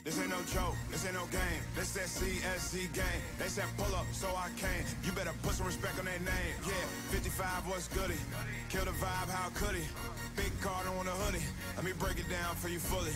This ain't no joke, this ain't no game. This that CSZ game. They said pull up, so I came. You better put some respect on their name. Yeah, 55, what's goody? Kill the vibe, how could he? Big Cardinal on the hoodie. Let me break it down for you fully.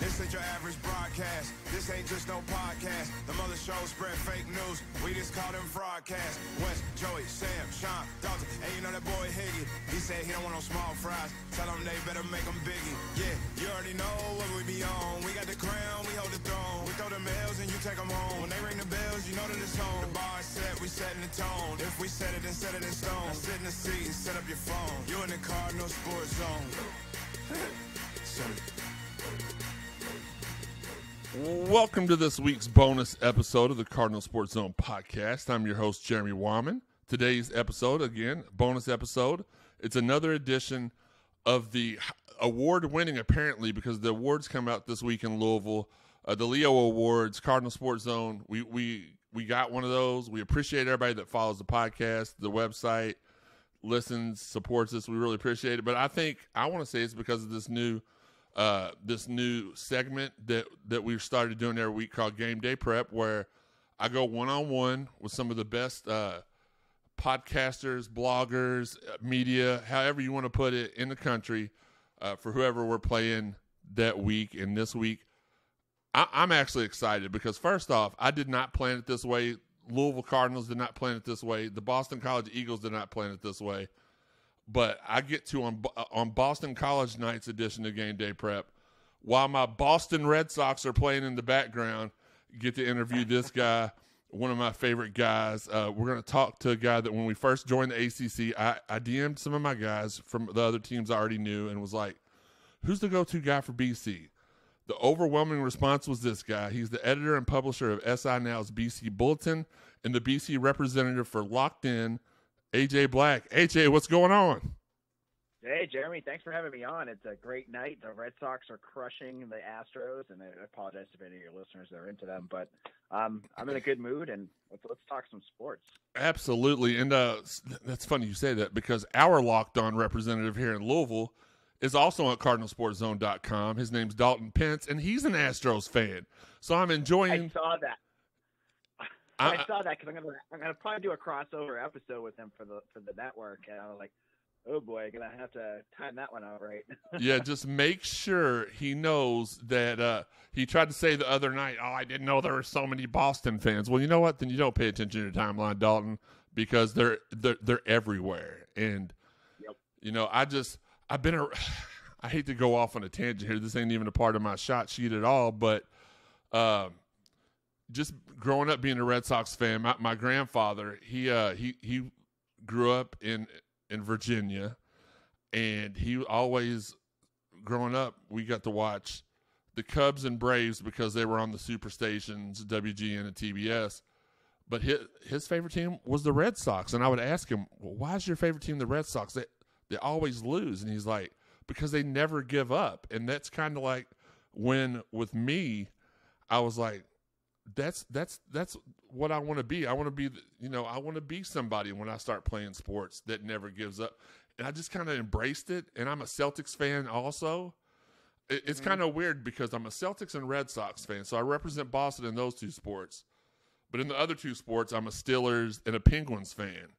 This ain't your average broadcast. This ain't just no podcast. The mother show spread fake news. We just call them broadcasts. West, Joey, Sam, Sean, Dalton. Hey, you know that boy Higgy. He said he don't want no small fries. Tell them they better make them biggie. Yeah, you already know what we be on. We got the crown, we hold the throne. We throw them L's and you take them home. When they ring the bells, you know that it's home. The bar is set, we setting the tone. If we set it, then set it in stone. Now sit in the seat and set up your phone. You in the Cardinal Sports Zone. Set it. Welcome to this week's bonus episode of the Cardinal Sports Zone Podcast. I'm your host, Jeremy Wyman. Today's episode, again, bonus episode. It's another edition of the award-winning, apparently, because the awards come out this week in Louisville, the Leo Awards, Cardinal Sports Zone. We got one of those. We appreciate everybody that follows the podcast, the website, listens, supports us. We really appreciate it. But I want to say it's because of this new segment that we've started doing every week called GameDay Prep, where I go one-on-one with some of the best podcasters, bloggers, media, however you want to put it, in the country for whoever we're playing that week. And this week, I'm actually excited because, first off, I did not plan it this way. Louisville Cardinals did not plan it this way. The Boston College Eagles did not plan it this way. But I get to, on Boston College Nights edition of GameDay Prep, while my Boston Red Sox are playing in the background, get to interview this guy, one of my favorite guys. We're going to talk to a guy that when we first joined the ACC, I DM'd some of my guys from the other teams I already knew and was like, who's the go-to guy for BC? The overwhelming response was this guy. He's the editor and publisher of SI Now's BC Bulletin and the BC representative for Locked In, AJ Black. AJ, what's going on? Hey, Jeremy, thanks for having me on. It's a great night. The Red Sox are crushing the Astros, and I apologize if any of your listeners are into them, but I'm in a good mood, and let's talk some sports. Absolutely, and that's funny you say that because our Locked On representative here in Louisville is also on CardinalSportsZone.com. His name's Dalton Pence, and he's an Astros fan, so I'm enjoying. I saw that. I saw that because I'm gonna probably do a crossover episode with him for the network, and I was like, oh boy, gonna have to time that one out right. Yeah, just make sure he knows that he tried to say the other night, oh, I didn't know there were so many Boston fans. Well, you know what? Then you don't pay attention to your timeline, Dalton, because they're everywhere. And yep. You know, I hate to go off on a tangent here. This ain't even a part of my shot sheet at all, but just growing up being a Red Sox fan, my grandfather, he grew up in Virginia, and he always, growing up, we got to watch the Cubs and Braves because they were on the super stations, WGN and TBS. But his favorite team was the Red Sox, and I would ask him, well, why is your favorite team the Red Sox? They always lose, and he's like, because they never give up. And that's kind of like when with me, I was like, that's what I want to be. I want to be, I want to be somebody when I start playing sports that never gives up. And I just kind of embraced it. And I'm a Celtics fan also. It's kind of weird because I'm a Celtics and Red Sox fan. So I represent Boston in those two sports. But in the other two sports, I'm a Steelers and a Penguins fan.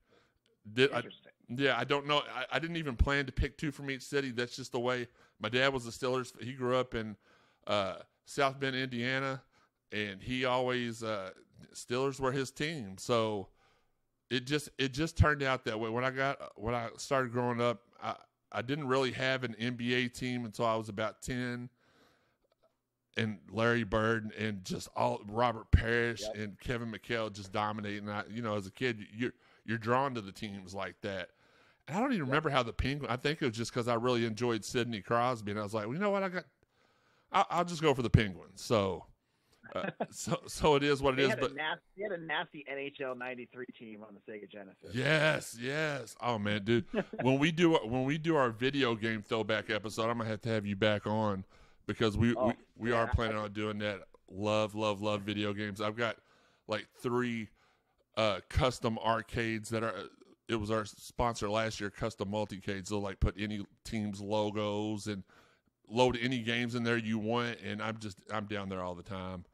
Interesting. I don't know. I didn't even plan to pick two from each city. That's just the way. My dad was a Steelers. He grew up in South Bend, Indiana. And he always Steelers were his team, so it just turned out that way. When I started growing up, I didn't really have an NBA team until I was about 10, and Larry Bird and just all Robert Parrish and Kevin McHale just dominating. As a kid, you're drawn to the teams like that. And I don't even remember how the Penguins. I think it was just because I really enjoyed Sidney Crosby, and I was like, well, you know what, I'll just go for the Penguins. So it is what it is. But he had a nasty NHL '93 team on the Sega Genesis. Yes. Oh man, dude. when we do our video game throwback episode, I'm gonna have you back on because we are planning on doing that. Love video games. I've got like 3 custom arcades that are. It was our sponsor last year, Custom Multicades. They'll like put any team's logos and load any games in there you want, and I'm down there all the time.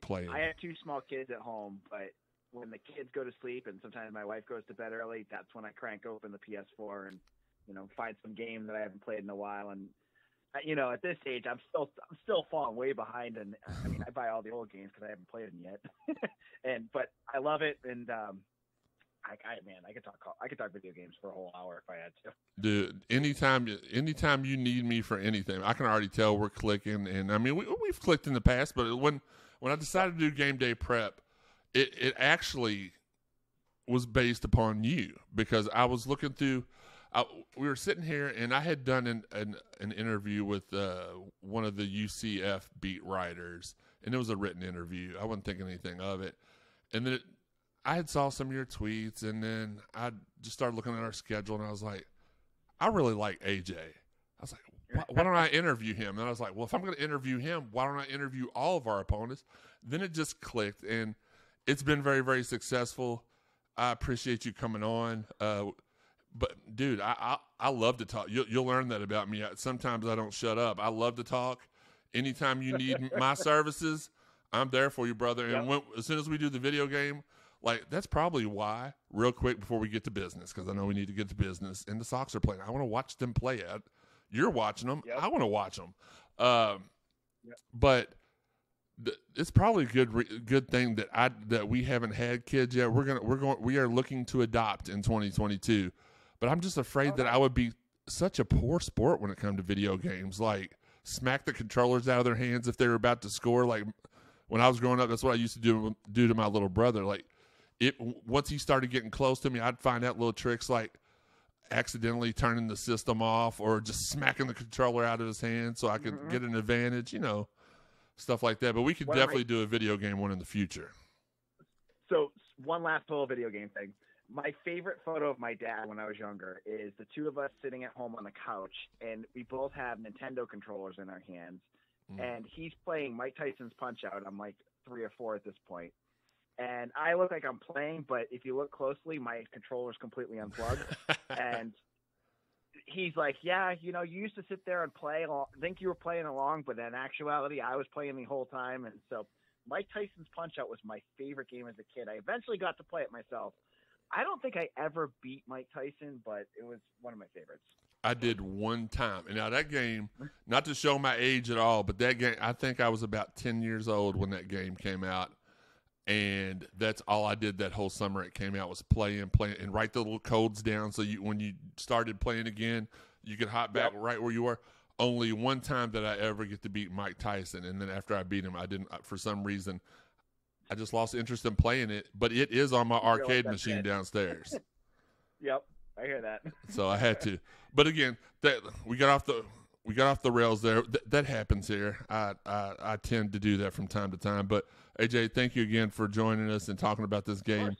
Playing. I have 2 small kids at home, but when the kids go to sleep and sometimes my wife goes to bed early, that's when I crank open the PS4 and, find some game that I haven't played in a while. And, at this age, I'm still falling way behind. And I mean, I buy all the old games because I haven't played them yet. But I love it. And, I could talk video games for a whole hour if I had to. Dude, anytime you need me for anything, I can already tell we're clicking. And I mean, we've clicked in the past, but when I decided to do GameDay Prep, it actually was based upon you, because I was looking through. We were sitting here, and I had done an interview with one of the UCF beat writers, and it was a written interview. I wasn't thinking anything of it, and then I had saw some of your tweets, and then I just started looking at our schedule, and I was like, I really like AJ. I was like, why don't I interview him? And I was like, well, if I'm going to interview him, why don't I interview all of our opponents? Then it just clicked, and it's been very, very successful. I appreciate you coming on. But, dude, I love to talk. You'll learn that about me. Sometimes I don't shut up. I love to talk. Anytime you need my services, I'm there for you, brother. And as soon as we do the video game, that's probably why, real quick before we get to business, because I know we need to get to business, and the Sox are playing. I want to watch them play it. You're watching them. Yep. I want to watch them. But it's probably a good thing that we haven't had kids yet. We are looking to adopt in 2022. But I'm just afraid that I would be such a poor sport when it comes to video games. Like, smack the controllers out of their hands if they were about to score. Like, when I was growing up, that's what I used to do to my little brother. Like, once he started getting close to me, I'd find out little tricks like accidentally turning the system off or just smacking the controller out of his hand so I could get an advantage, stuff like that. But we could definitely do a video game one in the future. So one last little video game thing. My favorite photo of my dad when I was younger is the 2 of us sitting at home on the couch, and we both have Nintendo controllers in our hands. And he's playing Mike Tyson's Punch-Out. I'm like 3 or 4 at this point. And I look like I'm playing, but if you look closely, my controller's completely unplugged. And he's like, yeah, you used to sit there and play, think you were playing along, but in actuality, I was playing the whole time. And so Mike Tyson's Punch-Out was my favorite game as a kid. I eventually got to play it myself. I don't think I ever beat Mike Tyson, but it was one of my favorites. I did one time. And now that game, not to show my age at all, but that game, I think I was about 10 years old when that game came out. And that's all I did that whole summer it came out was play, and write the little codes down so when you started playing again, you could hop back right where you were. Only one time that I ever get to beat Mike Tyson, and then after I beat him, I didn't, for some reason, I just lost interest in playing it. But it is on my arcade machine downstairs. Yep, I hear that. So I had to. But again, we got off the rails there. That happens here. I tend to do that from time to time. But AJ, thank you again for joining us and talking about this game.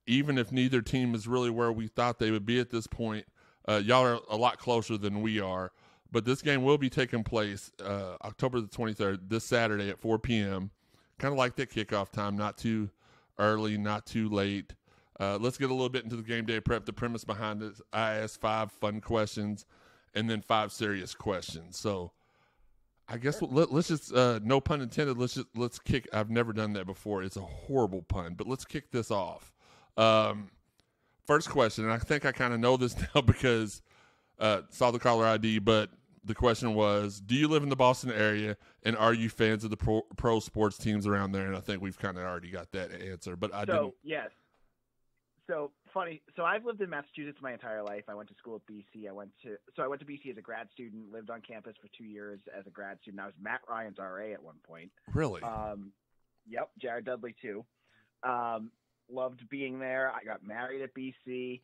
Even if neither team is really where we thought they would be at this point, y'all are a lot closer than we are. But this game will be taking place October the 23rd, this Saturday at 4 p.m., kind of like that kickoff time, not too early, not too late. Let's get a little bit into the game day prep. The premise behind it, I asked 5 fun questions and then 5 serious questions. So I guess let's just, no pun intended, let's kick. I've never done that before. It's a horrible pun, but let's kick this off. First question, and I think I kind of know this now because saw the caller ID, but the question was, do you live in the Boston area, and are you fans of the pro sports teams around there? And I think we've kind of already got that answer, but I didn't. Yes. So funny. So I've lived in Massachusetts my entire life. I went to school at BC. I went to BC as a grad student, lived on campus for 2 years as a grad student. I was Matt Ryan's RA at one point. Really? Yep. Jared Dudley too. Loved being there. I got married at BC.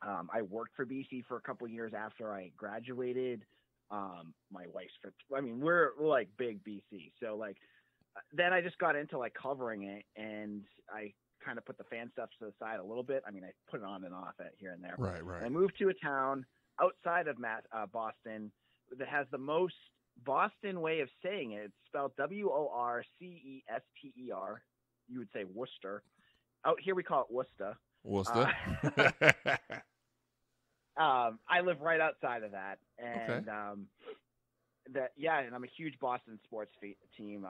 I worked for BC for a couple of years after I graduated. My wife's we're like big BC. So like, then I just got into like covering it, and I kind of put the fan stuff to the side a little bit. I mean, I put it on and off it here and there. Right. I moved to a town outside of Boston that has the most Boston way of saying it. It's spelled Worcester. You would say Worcester. Out here we call it Worcester. Worcester. I live right outside of that, and Okay. and I'm a huge Boston sports team.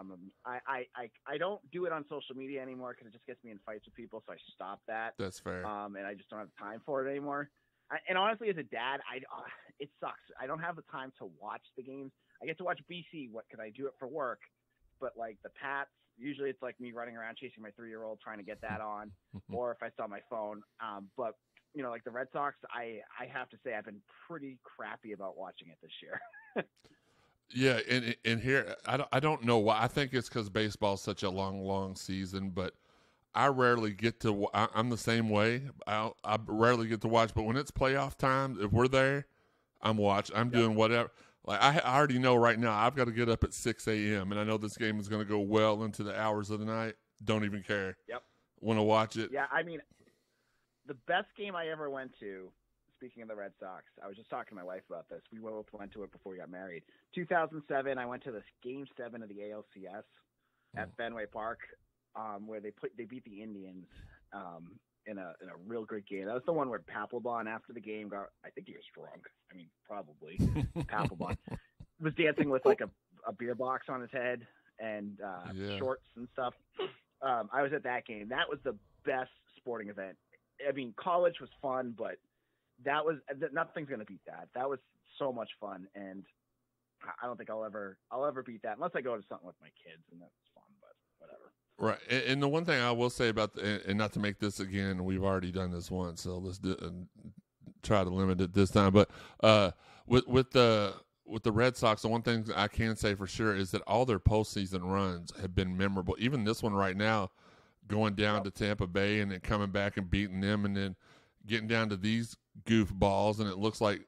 I don't do it on social media anymore because it just gets me in fights with people, so I stopped that. That's fair. And I just don't have time for it anymore. And honestly, as a dad, it sucks. I don't have the time to watch the games. I get to watch BC. What can I do it for work? But like the Pats, usually it's like me running around chasing my 3-year-old trying to get that on, or if I still have my phone. But like the Red Sox, I have to say I've been pretty crappy about watching it this year. Yeah, and here I don't know why. I think it's because baseball is such a long season, but I rarely get to. I'm the same way. I rarely get to watch, but when it's playoff time, if we're there, I'm watching. I'm doing whatever. Like I already know right now, I've got to get up at 6 a.m. and I know this game is going to go well into the hours of the night. Don't even care. Yep. Want to watch it? Yeah, I mean, the best game I ever went to. Speaking of the Red Sox, I was just talking to my wife about this. We both went to it before we got married. 2007, I went to this Game 7 of the ALCS at Fenway Park, where they beat the Indians in a real good game. That was the one where Papelbon after the game I think he was drunk. I mean, probably Papelbon was dancing with like a beer box on his head and shorts and stuff. I was at that game. That was the best sporting event. I mean, college was fun, but nothing's going to beat that. That was so much fun, and I don't think I'll ever beat that unless I go to something with my kids, and that's fun, but whatever. Right. And the one thing I will say about and not to make this again, we've already done this once, so let's try to limit it this time. But with the Red Sox, the one thing I can say for sure is that all their postseason runs have been memorable. Even this one right now, going down to Tampa Bay and then coming back and beating them, and then getting down to these goofballs, and it looks like,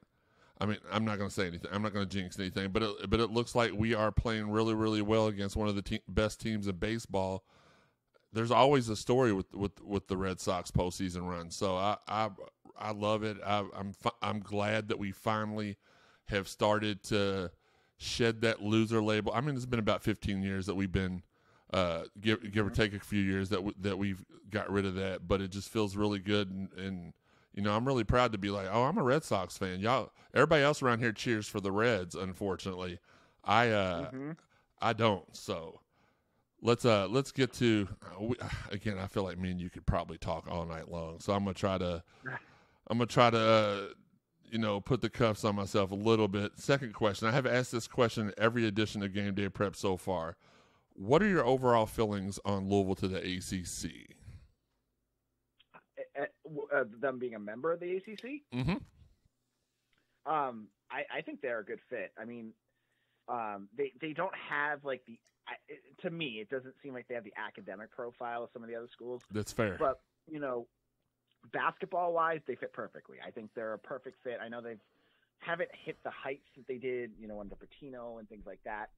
I mean, I'm not going to say anything. I'm not going to jinx anything, but it looks like we are playing really, really well against one of the best teams in baseball. There's always a story with the Red Sox postseason run, so I love it. I'm glad that we finally have started to shed that loser label. I mean, it's been about 15 years that we've been give or take a few years that we've got rid of that, but it just feels really good, and I'm really proud to be like, oh, I'm a Red Sox fan. Y'all, everybody else around here cheers for the Reds. Unfortunately, I don't. So let's get to again. I feel like me and you could probably talk all night long. So I'm gonna try to put the cuffs on myself a little bit. Second question. I have asked this question in every edition of Game Day Prep so far. What are your overall feelings on Louisville to the ACC? Them being a member of the ACC? Mm-hmm. I think they're a good fit. I mean, they don't have like to me, it doesn't seem like they have the academic profile of some of the other schools. That's fair. But, basketball-wise, they fit perfectly. I think they're a perfect fit. I know they haven't hit the heights that they did, under Patino and things like that.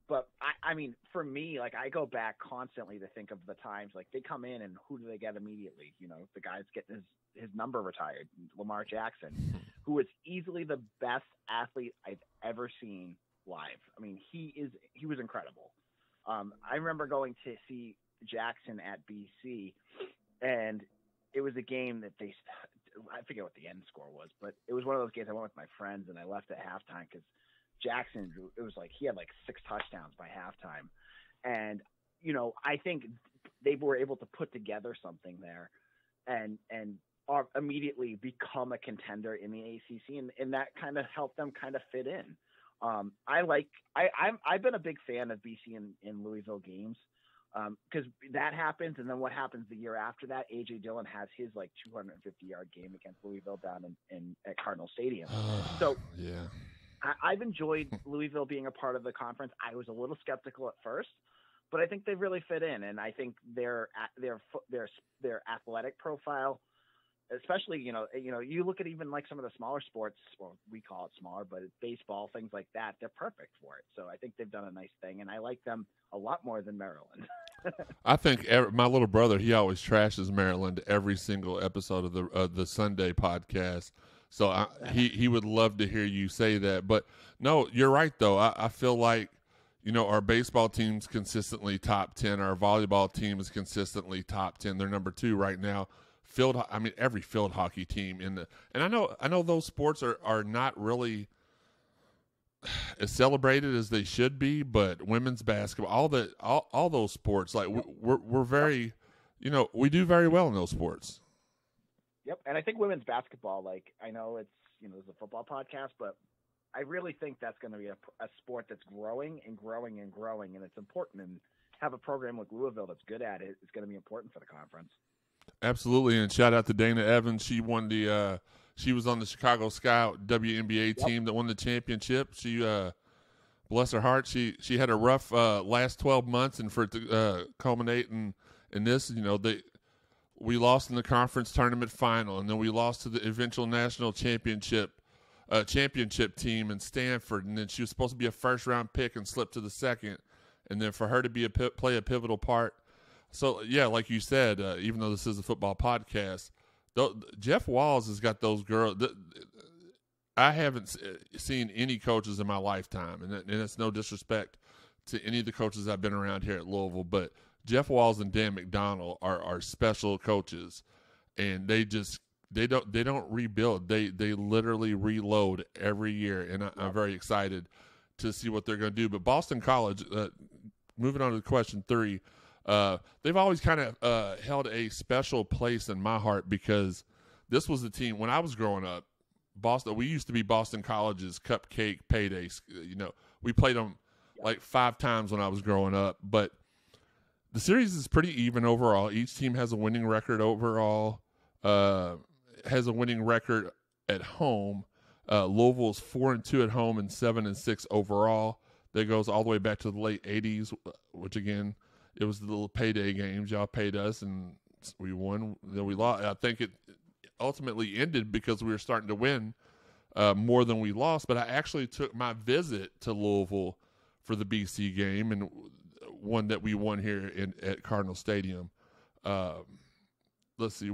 But, I mean, for me, like, I go back constantly to think of the times, like, they come in and who do they get immediately? The guy's getting his number retired, Lamar Jackson, who is easily the best athlete I've ever seen live. I mean, he was incredible. I remember going to see Jackson at BC, and it was a game that I forget what the end score was, but it was one of those games I went with my friends, and I left at halftime because Jackson, it was like he had like 6 touchdowns by halftime. And, I think they were able to put together something there and immediately become a contender in the ACC. And that kind of helped them kind of fit in. I've been a big fan of BC in Louisville games because that happens. And then what happens the year after that, A.J. Dillon has his like 250-yard game against Louisville down at Cardinal Stadium. So yeah. I've enjoyed Louisville being a part of the conference. I was a little skeptical at first, but I think they really fit in, and I think their athletic profile, especially you look at even like some of the smaller sports, well, we call it smaller, but it's baseball, things like that. They're perfect for it. So I think they've done a nice thing, and I like them a lot more than Maryland. I think my little brother, he always trashes Maryland every single episode of the Sunday podcast. So he would love to hear you say that. But, no, you're right, though. I feel like, our baseball team's consistently top 10. Our volleyball team is consistently top 10. They're number 2 right now. every field hockey team and I know those sports are not really as celebrated as they should be, but women's basketball, all those sports, like we're very, we do very well in those sports. Yep, and I think women's basketball, like I know it's this is a football podcast, but I really think that's going to be a sport that's growing and growing and growing, and it's important. And have a program like Louisville that's good at it is going to be important for the conference. Absolutely, and shout out to Dana Evans. She won she was on the Chicago Sky WNBA team that won the championship. She, bless her heart, she had a rough last 12 months, and for it to culminate in this, we lost in the conference tournament final, and then we lost to the eventual national championship team in Stanford, and then she was supposed to be a first-round pick and slipped to the second, and then for her to play a pivotal part. So, yeah, like you said, even though this is a football podcast, Jeff Walls has got those girls. I haven't seen any coaches in my lifetime, and it's no disrespect to any of the coaches I've been around here at Louisville, but Jeff Walls and Dan McDonald are special coaches, and they don't rebuild. They literally reload every year, and I'm very excited to see what they're going to do. But Boston College, moving on to question 3. They've always kind of held a special place in my heart because this was the team when I was growing up. We used to be Boston College's cupcake paydays. We played them like 5 times when I was growing up. But the series is pretty even overall. Each team has a winning record overall. Has a winning record at home. Louisville's 4-2 at home and 7-6 overall. That goes all the way back to the late 80s, which again, it was the little payday games. Y'all paid us, and we won. Then we lost. I think it ultimately ended because we were starting to win more than we lost. But I actually took my visit to Louisville for the BC game, and one that we won here at Cardinal Stadium. Let's see.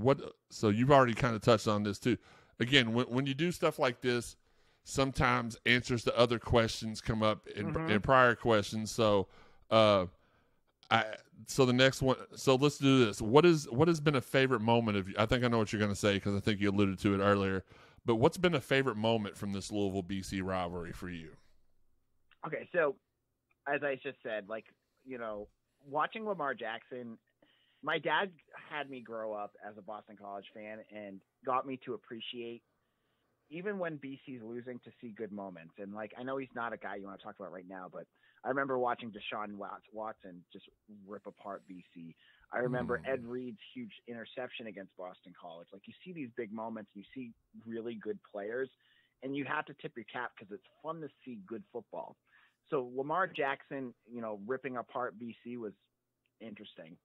So you've already kind of touched on this, too. Again, when you do stuff like this, sometimes answers to other questions come up in prior questions. So so the next one. So let's do this. What has been a favorite moment of you? I think I know what you're going to say because I think you alluded to it earlier. But what's been a favorite moment from this Louisville BC rivalry for you? Okay, so as I just said, watching Lamar Jackson, my dad had me grow up as a Boston College fan and got me to appreciate, even when BC's losing, to see good moments. And I know he's not a guy you want to talk about right now, but I remember watching Deshaun Watson just rip apart BC. I remember Ed Reed's huge interception against Boston College. You see these big moments, you see really good players, and you have to tip your cap because it's fun to see good football. So Lamar Jackson, ripping apart BC was interesting.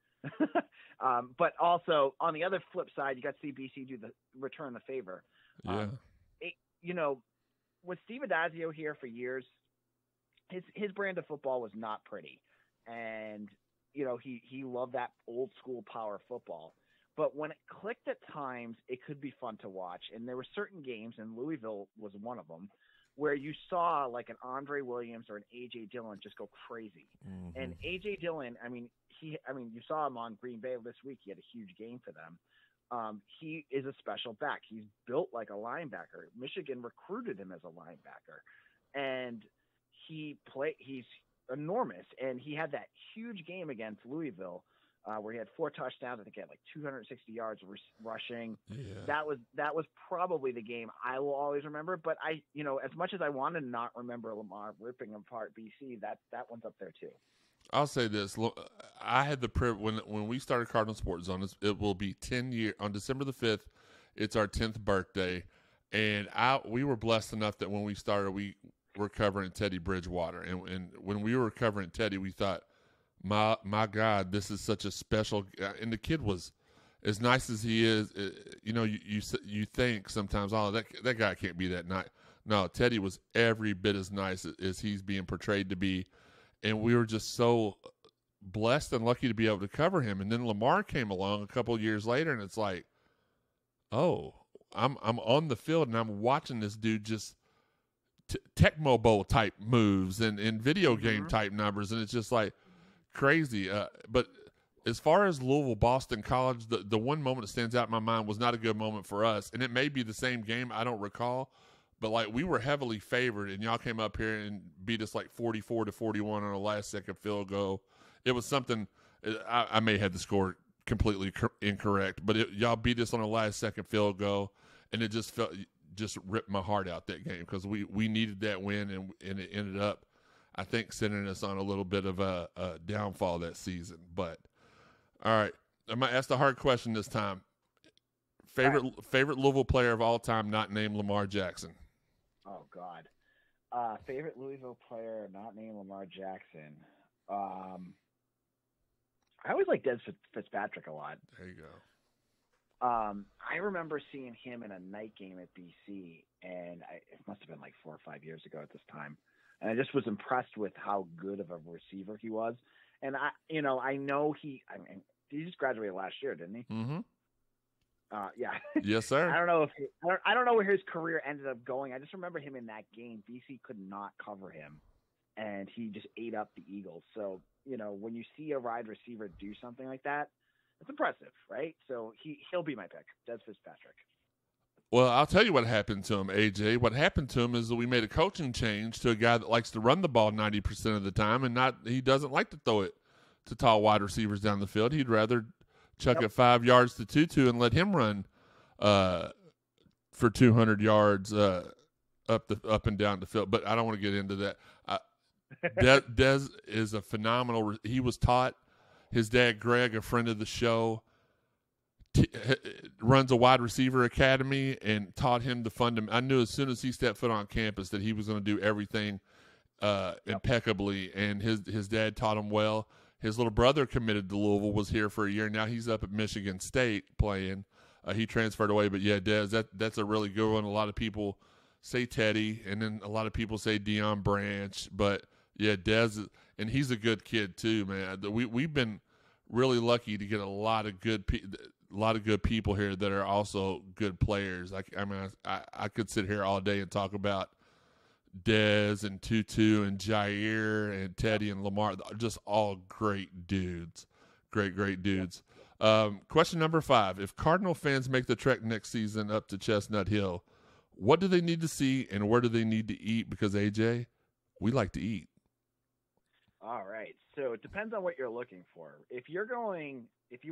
But also on the other flip side, you got to see BC return the favor. Yeah. With Steve Adazio here for years, his brand of football was not pretty, and he loved that old school power football. But when it clicked at times, it could be fun to watch. And there were certain games, and Louisville was one of them, where you saw an Andre Williams or an A.J. Dillon just go crazy. Mm-hmm. And A.J. Dillon, you saw him on Green Bay this week. He had a huge game for them. He is a special back. He's built like a linebacker. Michigan recruited him as a linebacker. And he's enormous. And he had that huge game against Louisville where he had 4 touchdowns. I think he had 260 yards rushing. Yeah. That was probably the game I will always remember. But as much as I want to not remember Lamar ripping apart BC, that one's up there too. I'll say this: I had the privilege when we started Cardinal Sports Zone. It will be 10 years on December the 5th. It's our 10th birthday, and we were blessed enough that when we started, we were covering Teddy Bridgewater, and when we were covering Teddy, we thought, my God, this is such a special. And the kid was as nice as he is. You think sometimes, oh, that guy can't be that nice. No, Teddy was every bit as nice as he's being portrayed to be. And we were just so blessed and lucky to be able to cover him. And then Lamar came along a couple of years later, and it's like, oh, I'm on the field and I'm watching this dude just Tecmo Bowl type moves and video game type numbers, and it's just crazy. But As far as Louisville, Boston College, the one moment that stands out in my mind was not a good moment for us, and it may be the same game. I don't recall, but like we were heavily favored, and y'all came up here and beat us like 44-41 on a last-second field goal. It was something. I may have the score completely incorrect, but y'all beat us on a last-second field goal, and it just ripped my heart out that game because we needed that win, and it ended up, I think, sending us on a little bit of a downfall that season. But all right, I'm gonna ask the hard question this time. Favorite Louisville player of all time, not named Lamar Jackson. Oh God, favorite Louisville player not named Lamar Jackson. I always liked Des Fitzpatrick a lot. There you go. I remember seeing him in a night game at BC, and it must have been like 4 or 5 years ago at this time. And I just was impressed with how good of a receiver he was. And I know he just graduated last year, didn't he? Mm-hmm. Yeah. Yes, sir. I don't know where his career ended up going. I just remember him in that game. BC could not cover him, and he just ate up the Eagles. So, when you see a wide receiver do something like that, it's impressive, right? So he'll be my pick, Des Fitzpatrick. Well, I'll tell you what happened to him, AJ. What happened to him is that we made a coaching change to a guy that likes to run the ball 90% of the time, and he doesn't like to throw it to tall wide receivers down the field. He'd rather chuck it 5 yards to Tutu and let him run for 200 yards up and down the field. But I don't want to get into that. Des is a phenomenal. He was taught. His dad, Greg, a friend of the show, runs a wide receiver academy and taught him the fundamental. I knew as soon as he stepped foot on campus that he was going to do everything impeccably, and his dad taught him well. His little brother committed to Louisville, was here for a year. Now he's up at Michigan State playing. He transferred away, but yeah, Des, that's a really good one. A lot of people say Teddy, and then a lot of people say Deion Branch, but yeah, Des, and he's a good kid too, man. We've been really lucky to get a lot of good people here that are also good players. I could sit here all day and talk about Dez and Tutu and Jair and Teddy and Lamar, just all great dudes. Great dudes. Question number 5. If Cardinal fans make the trek next season up to Chestnut Hill, what do they need to see and where do they need to eat? Because, AJ, we like to eat. All right. So it depends on what you're looking for. If you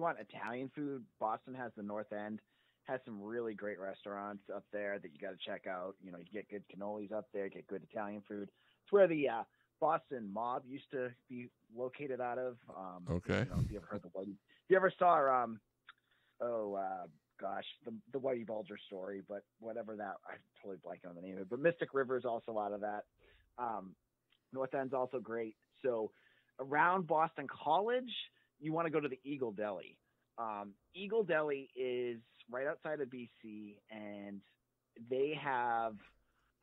want Italian food, Boston has the North End, has some really great restaurants up there that you got to check out. You get good cannolis up there, get good Italian food. It's where the Boston mob used to be located out of. Okay. If you ever heard if you ever saw, the Whitey Bulger story, but whatever that, I'm totally blanking on the name of it. But Mystic River is also out of that. North End's also great. So around Boston College, you want to go to the Eagle Deli. Eagle Deli is right outside of BC, and they have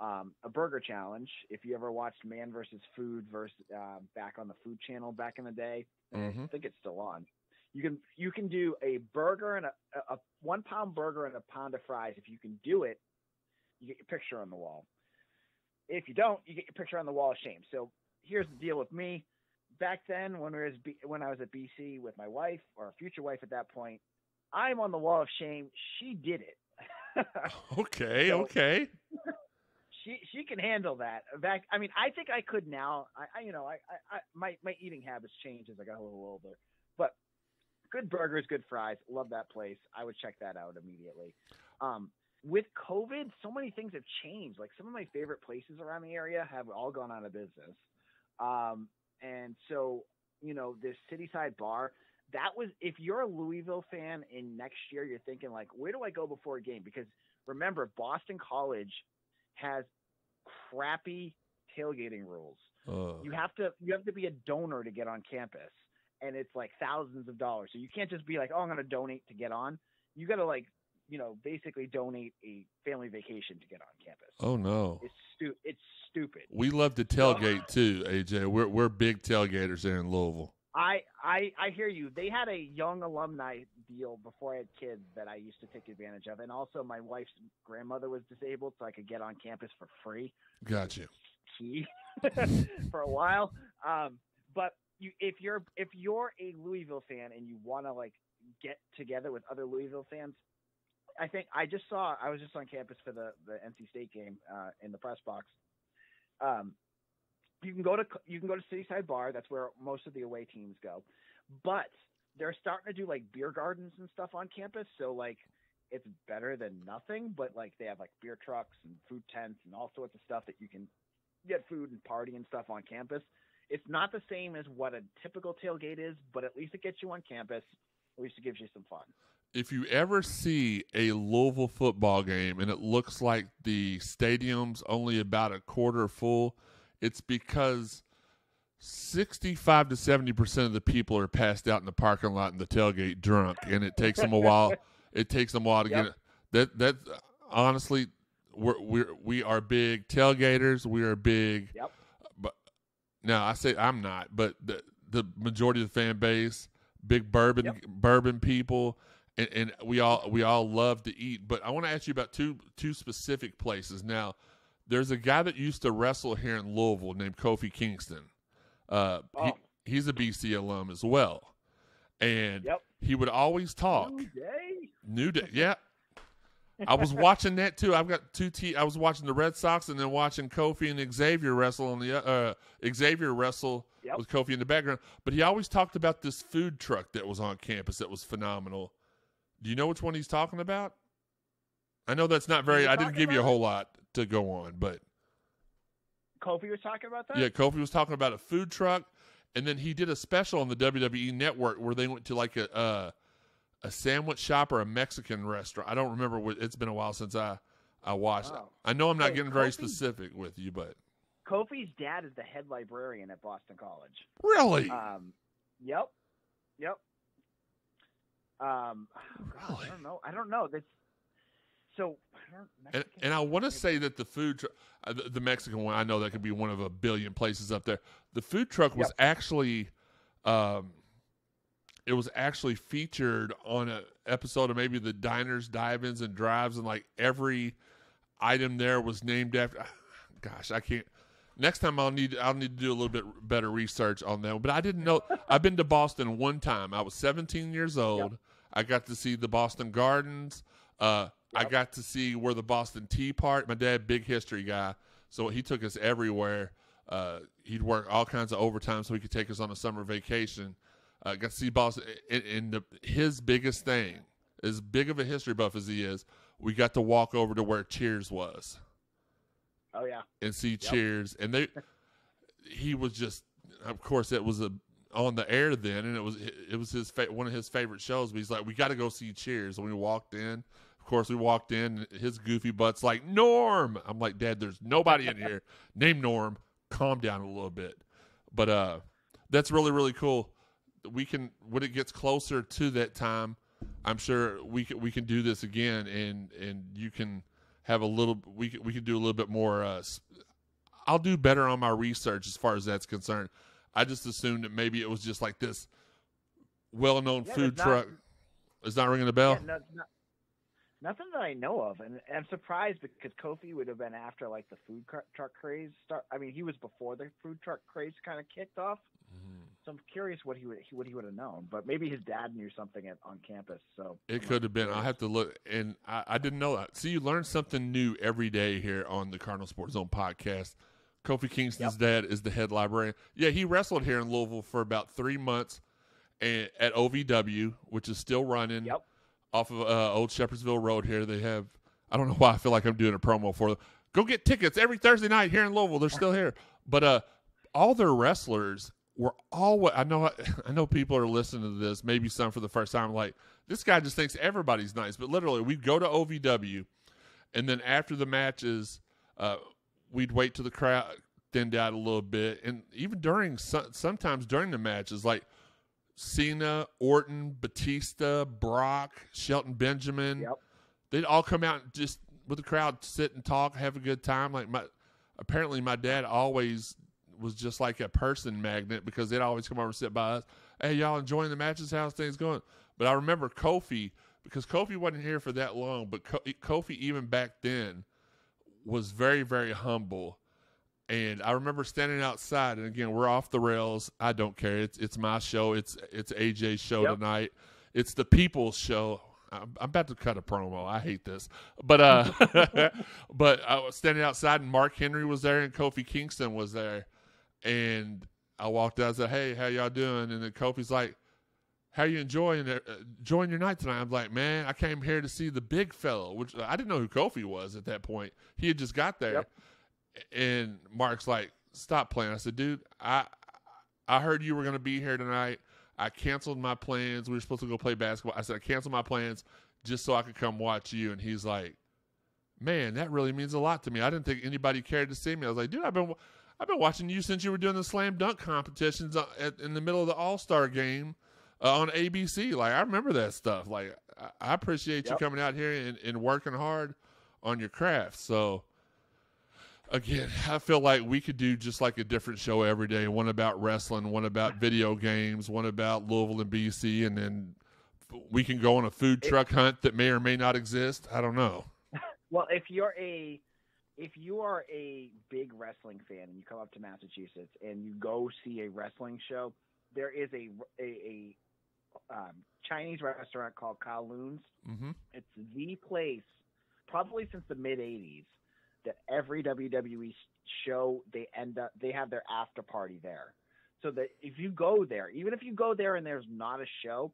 a burger challenge. If you ever watched Man vs. Food back on the Food Channel back in the day, Mm-hmm. I think it's still on. You can do a burger and a 1 pound burger and a pound of fries. If you can do it, you get your picture on the wall. If you don't, you get your picture on the wall of shame. So here's the deal with me. Back then, when I was at BC with my wife, or future wife at that point, I'm on the wall of shame. She did it. Okay. She can handle that. I think I could now. My eating habits changed as I got a little older. But good burgers, good fries. Love that place. I would check that out immediately. With COVID, so many things have changed. Like some of my favorite places around the area have all gone out of business. And so, this Cityside Bar, that was, if you're a Louisville fan and next year you're thinking like, where do I go before a game? Because remember, Boston College has crappy tailgating rules. You have to be a donor to get on campus, and it's like thousands of dollars. So you can't just be like, oh, I'm going to donate to get on. You got to basically donate a family vacation to get on campus. Oh no. It's stupid. We love to tailgate too, AJ. We're big tailgaters here in Louisville. I hear you. They had a young alumni deal before I had kids that I used to take advantage of. And also my wife's grandmother was disabled, so I could get on campus for free. Got you. Key for a while. But if you're a Louisville fan and you want to like get together with other Louisville fans, I think I was just on campus for the NC State game in the press box. You can go to Cityside Bar. That's where most of the away teams go, but they're starting to do like beer gardens and stuff on campus. So like it's better than nothing, but like they have like beer trucks and food tents and all sorts of stuff that you can get food and party and stuff on campus. It's not the same as what a typical tailgate is, but at least it gets you on campus. At least it gives you some fun. If you ever see a Louisville football game and it looks like the stadium's only about a quarter full, it's because 65 to 70% of the people are passed out in the parking lot in the tailgate drunk, and it takes them a while. It takes them a while to get it. That honestly, we are big tailgaters. We are big. Yep. But now I say I'm not, but the majority of the fan base, big bourbon people, and we all love to eat. But I want to ask you about two specific places. Now, there's a guy that used to wrestle here in Louisville named Kofi Kingston. He's a BC alum as well, and he would always talk. New Day, yeah. I was watching that too. I've got I was watching the Red Sox and then watching Kofi and Xavier wrestle on the Xavier wrestle with Kofi in the background. But he always talked about this food truck that was on campus that was phenomenal. Do you know which one he's talking about? I know that's not very. I didn't give you a whole lot to go on, but Kofi was talking about that. Yeah, Kofi was talking about a food truck, and then he did a special on the WWE Network where they went to like a sandwich shop or a Mexican restaurant. I don't remember. It's been a while since I watched. Wow. I know I'm not getting very specific with you, but Kofi's dad is the head librarian at Boston College. Really? Yep. Really? I don't know. That's so. And I want to say that the food truck, the Mexican one, I know that could be one of a billion places up there. The food truck was actually, it was actually featured on an episode of maybe the Diners, Dive-Ins, and Drives, and like every item there was named after. Gosh, I can't. Next time I'll need to do a little bit better research on that. But I didn't know. I've been to Boston one time. I was 17 years old. I got to see the Boston Gardens. I got to see where the Boston Tea Party. My dad, big history guy, so he took us everywhere. He'd work all kinds of overtime so he could take us on a summer vacation. Got to see Boston. And his biggest thing, as big of a history buff as he is, we got to walk over to where Cheers was. Oh yeah, and see Cheers, and he was just, of course, it was on the air then, and it was one of his favorite shows. But he's like, we got to go see Cheers. And we walked in. Of course, we walked in. His goofy butt's like, Norm. I'm like, Dad, there's nobody in here named Norm. Calm down a little bit. But that's really, really cool. We can, when it gets closer to that time, I'm sure we can do this again, and you can have a little. We can do a little bit more. I'll do better on my research as far as that's concerned. I just assumed that maybe it was just like this well-known food truck. Is not ringing a bell. Yeah, nothing that I know of, and I'm surprised because Kofi would have been after like the food truck craze start. I mean, he was before the food truck craze kind of kicked off. Mm-hmm. So I'm curious what he would have known, but maybe his dad knew something on campus. So it could have been. I'll have to look, and I didn't know that. See, you learn something new every day here on the Cardinal Sports Zone podcast. Kofi Kingston's dad is the head librarian. Yeah, he wrestled here in Louisville for about 3 months at OVW, which is still running off of Old Shepherdsville Road here. They have, I don't know why I feel like I'm doing a promo for them. Go get tickets every Thursday night here in Louisville. They're still here. But all their wrestlers were all, I know people are listening to this, maybe some for the first time, like, this guy just thinks everybody's nice. But literally, we'd go to OVW, and then after the matches, we'd wait till the crowd thinned out a little bit. And even sometimes during the matches, like Cena, Orton, Batista, Brock, Shelton Benjamin, they'd all come out and just with the crowd sit and talk, have a good time. Like apparently my dad always was just like a person magnet because they'd always come over and sit by us. Hey, y'all enjoying the matches? How's things going? But I remember Kofi, because Kofi wasn't here for that long, but Kofi even back then was very, very humble. And I remember standing outside, and again, we're off the rails. I don't care. It's my show. It's AJ's show tonight. It's the people's show. I'm about to cut a promo. I hate this, but but I was standing outside, and Mark Henry was there, and Kofi Kingston was there, and I walked out and said, "Hey, how y'all doing?" And then Kofi's like, "How you enjoying your night tonight?" I'm like, "Man, I came here to see the big fellow," which I didn't know who Kofi was at that point. He had just got there. Yep. And Mark's like, "Stop playing." I said, "Dude, I heard you were going to be here tonight. I canceled my plans. We were supposed to go play basketball." I said, "I canceled my plans just so I could come watch you." And he's like, "Man, that really means a lot to me. I didn't think anybody cared to see me." I was like, "Dude, I've been watching you since you were doing the slam dunk competitions in the middle of the All-Star game on ABC. Like, I remember that stuff. Like, I appreciate you coming out here and working hard on your craft." So, again, I feel like we could do just like a different show every day. One about wrestling, one about video games, one about Louisville and BC, and then we can go on a food truck hunt that may or may not exist. I don't know. Well, if you are a big wrestling fan and you come up to Massachusetts and you go see a wrestling show, there is a Chinese restaurant called Kowloon's. Mm-hmm. It's the place, probably since the mid '80s, that every WWE show they have their after party there. So that if you go there, even if you go there and there's not a show,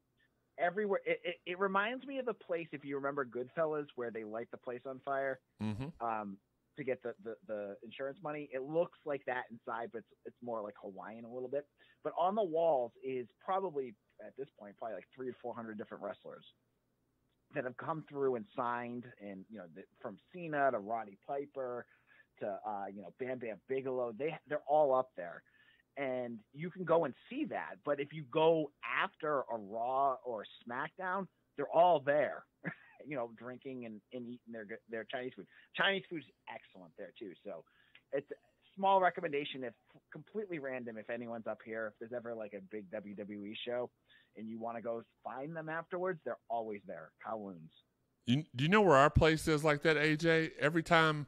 everywhere it reminds me of the place, if you remember Goodfellas, where they light the place on fire to get the insurance money. It looks like that inside, but it's more like Hawaiian a little bit. But on the walls is probably at this point like 300 or 400 different wrestlers that have come through and signed, and from Cena to Roddy Piper to Bam Bam Bigelow, they're all up there, and you can go and see that. But if you go after a Raw or SmackDown, they're all there, drinking and eating their Chinese food. Chinese food's excellent there too. So it's a small recommendation, if completely random, if anyone's up here, if there's ever like a big WWE show and you want to go find them afterwards, they're always there. Kowloon's. Do you know where our place is like that, AJ? Every time,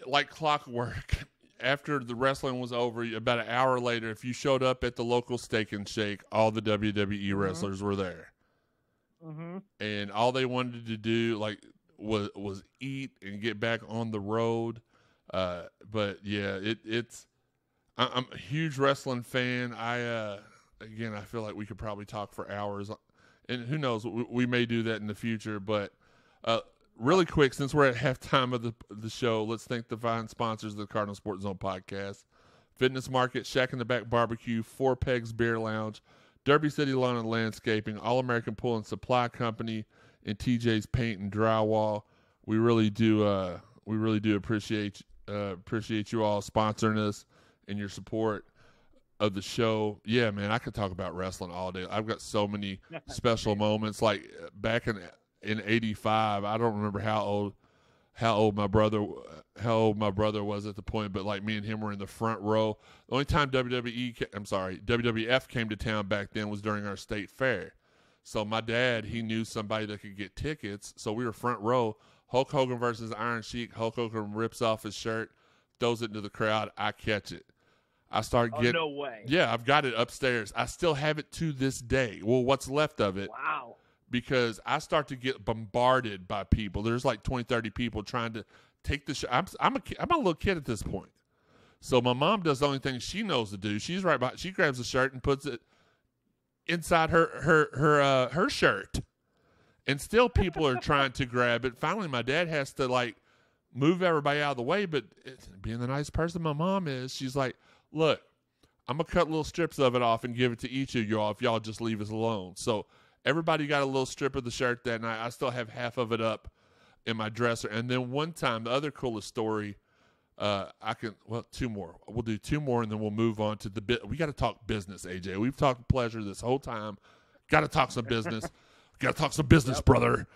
like clockwork, after the wrestling was over, about an hour later, if you showed up at the local Steak and Shake, all the WWE wrestlers were there. Mm-hmm. And all they wanted to do was eat and get back on the road. But yeah, I'm a huge wrestling fan. Again, I feel like we could probably talk for hours, and who knows, we may do that in the future. But really quick, since we're at halftime of the show, let's thank the fine sponsors of the Cardinal Sports Zone Podcast: Fitness Market, Shack in the Back Barbecue, Four Pegs Beer Lounge, Derby City Lawn and Landscaping, All American Pool and Supply Company, and TJ's Paint and Drywall. We really do appreciate you all sponsoring us and your support of the show. Yeah, man, I could talk about wrestling all day. I've got so many special moments. Like back in '85, I don't remember how old my brother was at the point, but like me and him were in the front row. The only time WWF came to town back then was during our state fair. So my dad, he knew somebody that could get tickets, so we were front row. Hulk Hogan versus Iron Sheik. Hulk Hogan rips off his shirt, throws it into the crowd. I catch it. I start getting. No way. Yeah, I've got it upstairs. I still have it to this day. Well, what's left of it. Wow. Because I start to get bombarded by people. There's like 20, 30 people trying to take the shot. I'm a little kid at this point. So my mom does the only thing she knows to do. She's right behind. She grabs the shirt and puts it inside her shirt. And still people are trying to grab it. Finally, my dad has to move everybody out of the way. But being the nice person my mom is, she's like, "Look, I'm going to cut little strips of it off and give it to each of y'all if y'all just leave us alone." So everybody got a little strip of the shirt that night. I still have half of it up in my dresser. And then one time, the other coolest story, two more. We'll do two more, and then we'll move on to the bit. We got to talk business, AJ. We've talked pleasure this whole time. Got to talk some business. Got to talk some business, brother.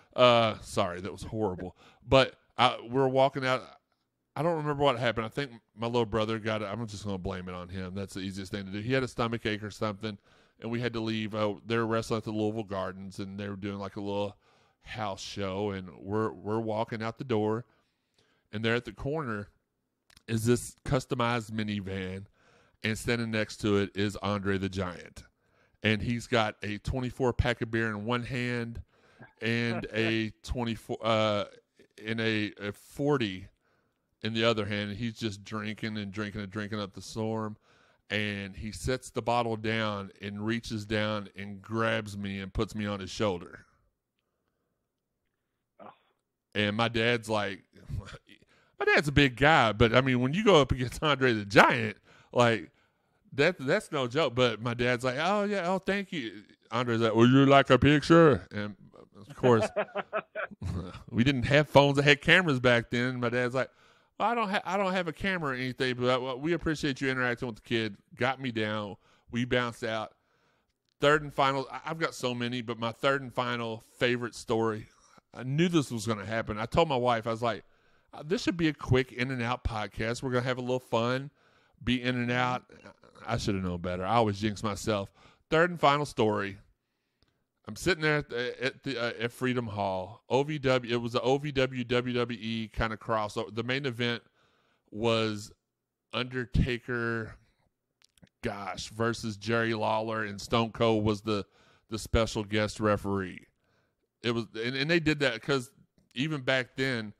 Sorry, that was horrible. But we're walking out. I don't remember what happened. I think my little brother got it. I'm just going to blame it on him. That's the easiest thing to do. He had a stomach ache or something, and we had to leave. They were wrestling at the Louisville Gardens, and they were doing like a little house show, and we're walking out the door, and they're at the corner, is this customized minivan, and standing next to it is Andre the Giant. And he's got a 24-pack of beer in one hand and a 24 in a 40 in the other hand. And he's just drinking up the storm. And he sets the bottle down and reaches down and grabs me and puts me on his shoulder. Oh. And my dad's like, my dad's a big guy, but I mean, when you go up against Andre the Giant, like that's no joke. But my dad's like, oh yeah, oh thank you. Andre's like, would you like a picture? And of course, we didn't have phones that had cameras back then. My dad's like, I don't have a camera or anything, but we appreciate you interacting with the kid. Got me down. We bounced out. Third and final. I've got so many, but my third and final favorite story. I knew this was going to happen. I told my wife, I was like, this should be a quick in and out podcast. We're going to have a little fun, be in and out. I should have known better. I always jinx myself. Third and final story. I'm sitting there at Freedom Hall. OVW. It was the OVW WWE kind of crossover. The main event was Undertaker, versus Jerry Lawler, and Stone Cold was the special guest referee. It was, and they did that because even back then,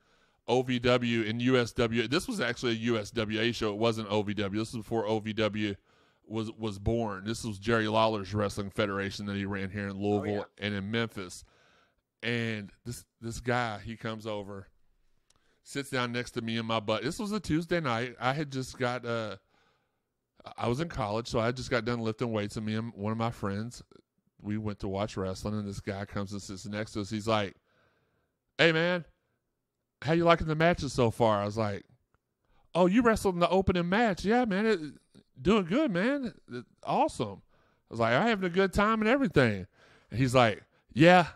OVW and USW. This was actually a USWA show. It wasn't OVW. This was before OVW was born. This was Jerry Lawler's wrestling federation that he ran here in Louisville and in Memphis. And this guy, he comes over, sits down next to me in my butt. This was a Tuesday night. I had just got I was in college, so I just got done lifting weights, and me and one of my friends, we went to watch wrestling, and this guy comes and sits next to us. He's like, hey man, how you liking the matches so far? I was like, oh, you wrestled in the opening match. Yeah, man, doing good, man. Awesome. I was like, I'm having a good time and everything. And he's like, yeah,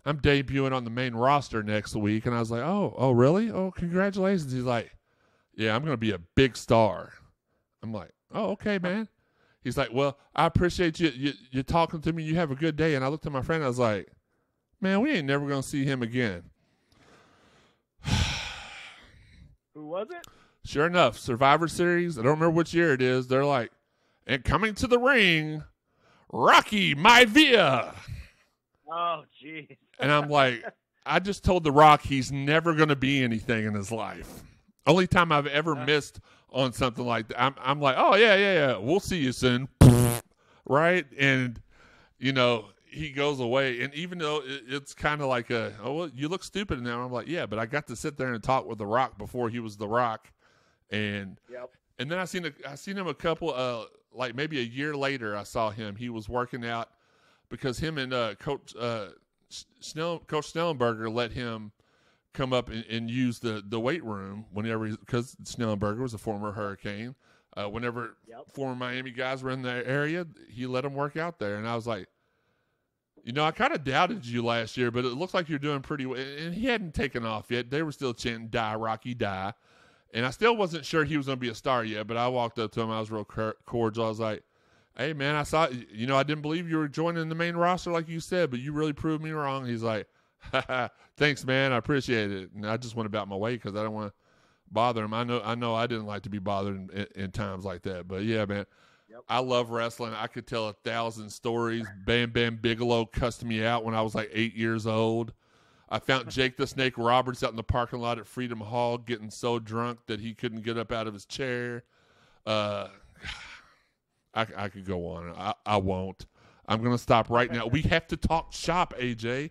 I'm debuting on the main roster next week. And I was like, oh, really? Oh, congratulations. He's like, yeah, I'm going to be a big star. I'm like, oh, okay, man. He's like, well, I appreciate you talking to me. You have a good day. And I looked at my friend. I was like, man, we ain't never going to see him again. Who was it? Sure enough, Survivor Series, I don't remember which year it is, they're like, and coming to the ring, Rocky Maivia. Oh, jeez. And I'm like, I just told The Rock he's never going to be anything in his life. Only time I've ever missed on something like that. I'm like, oh, yeah, we'll see you soon. Right? And, you know, he goes away. And even though it's kind of like well, you look stupid now. I'm like, yeah, but I got to sit there and talk with The Rock before he was The Rock. And and then I seen him a couple like maybe a year later. I saw him. He was working out because him and Coach Snellenberger let him come up and use the weight room whenever, because Snellenberger was a former Hurricane. Whenever former Miami guys were in the area, he let them work out there. And I was like, you know, I kind of doubted you last year, but it looks like you're doing pretty well. And he hadn't taken off yet. They were still chanting, die, Rocky, die. And I still wasn't sure he was going to be a star yet, but I walked up to him. I was real cordial. I was like, hey, man, I saw, you know, I didn't believe you were joining the main roster like you said, but you really proved me wrong. He's like, thanks, man. I appreciate it. And I just went about my way because I don't want to bother him. I know I didn't like to be bothered in times like that. But, yeah, man, I love wrestling. I could tell 1,000 stories. Bam Bam Bigelow cussed me out when I was like 8 years old. I found Jake the Snake Roberts out in the parking lot at Freedom Hall getting so drunk that he couldn't get up out of his chair. I could go on. I won't. I'm going to stop right now. We have to talk shop, AJ.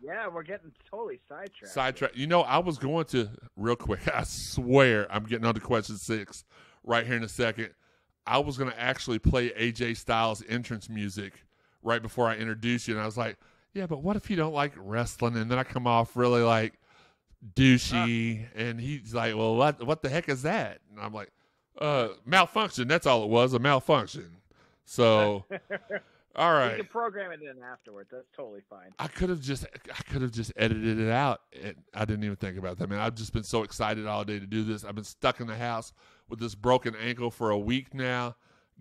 Yeah, we're getting totally sidetracked. You know, I was going to, real quick, I swear I'm getting on to question 6 right here in a second. I was going to actually play AJ Styles' entrance music right before I introduced you, and I was like, yeah, but what if you don't like wrestling? And then I come off really like douchey, and he's like, well, what the heck is that? And I'm like, malfunction. That's all it was, a malfunction. So, all right. You can program it in afterwards. That's totally fine. I could have just edited it out. I didn't even think about that, man. I've just been so excited all day to do this. I've been stuck in the house with this broken ankle for a week now,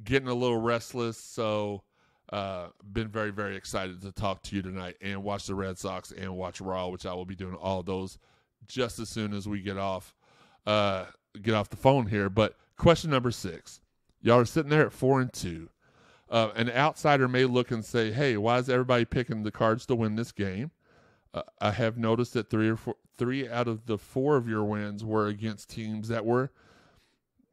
getting a little restless. So, been very, very excited to talk to you tonight and watch the Red Sox and watch Raw, which I will be doing all of those just as soon as we get off. get off the phone here. But question number 6. Y'all are sitting there at 4-2. An outsider may look and say, hey, why is everybody picking the Cards to win this game? I have noticed that 3 out of the 4 of your wins were against teams that were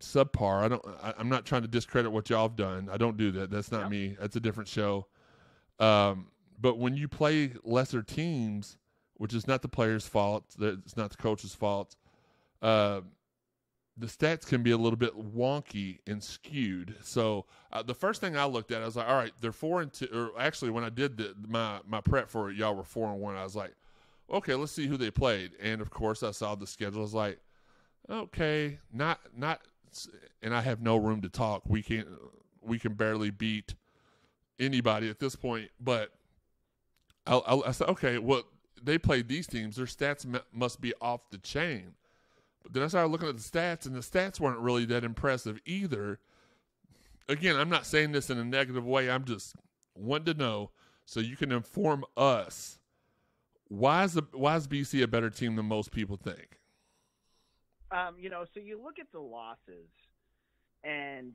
subpar. I'm not trying to discredit what y'all have done. I don't do that. That's not me. That's a different show. But when you play lesser teams, which is not the player's fault, it's not the coach's fault, the stats can be a little bit wonky and skewed. So the first thing I looked at, I was like, all right, they're 4-2. Or actually, when I did my prep for it, y'all were 4-1. I was like, okay, let's see who they played. And of course, I saw the schedule. I was like, okay, not. And I have no room to talk. We can barely beat anybody at this point. But I said, okay, well, they played these teams. Their stats must be off the chain. But then I started looking at the stats, and the stats weren't really that impressive either. Again, I'm not saying this in a negative way. I'm just wanting to know so you can inform us, why is BC a better team than most people think? So you look at the losses, and,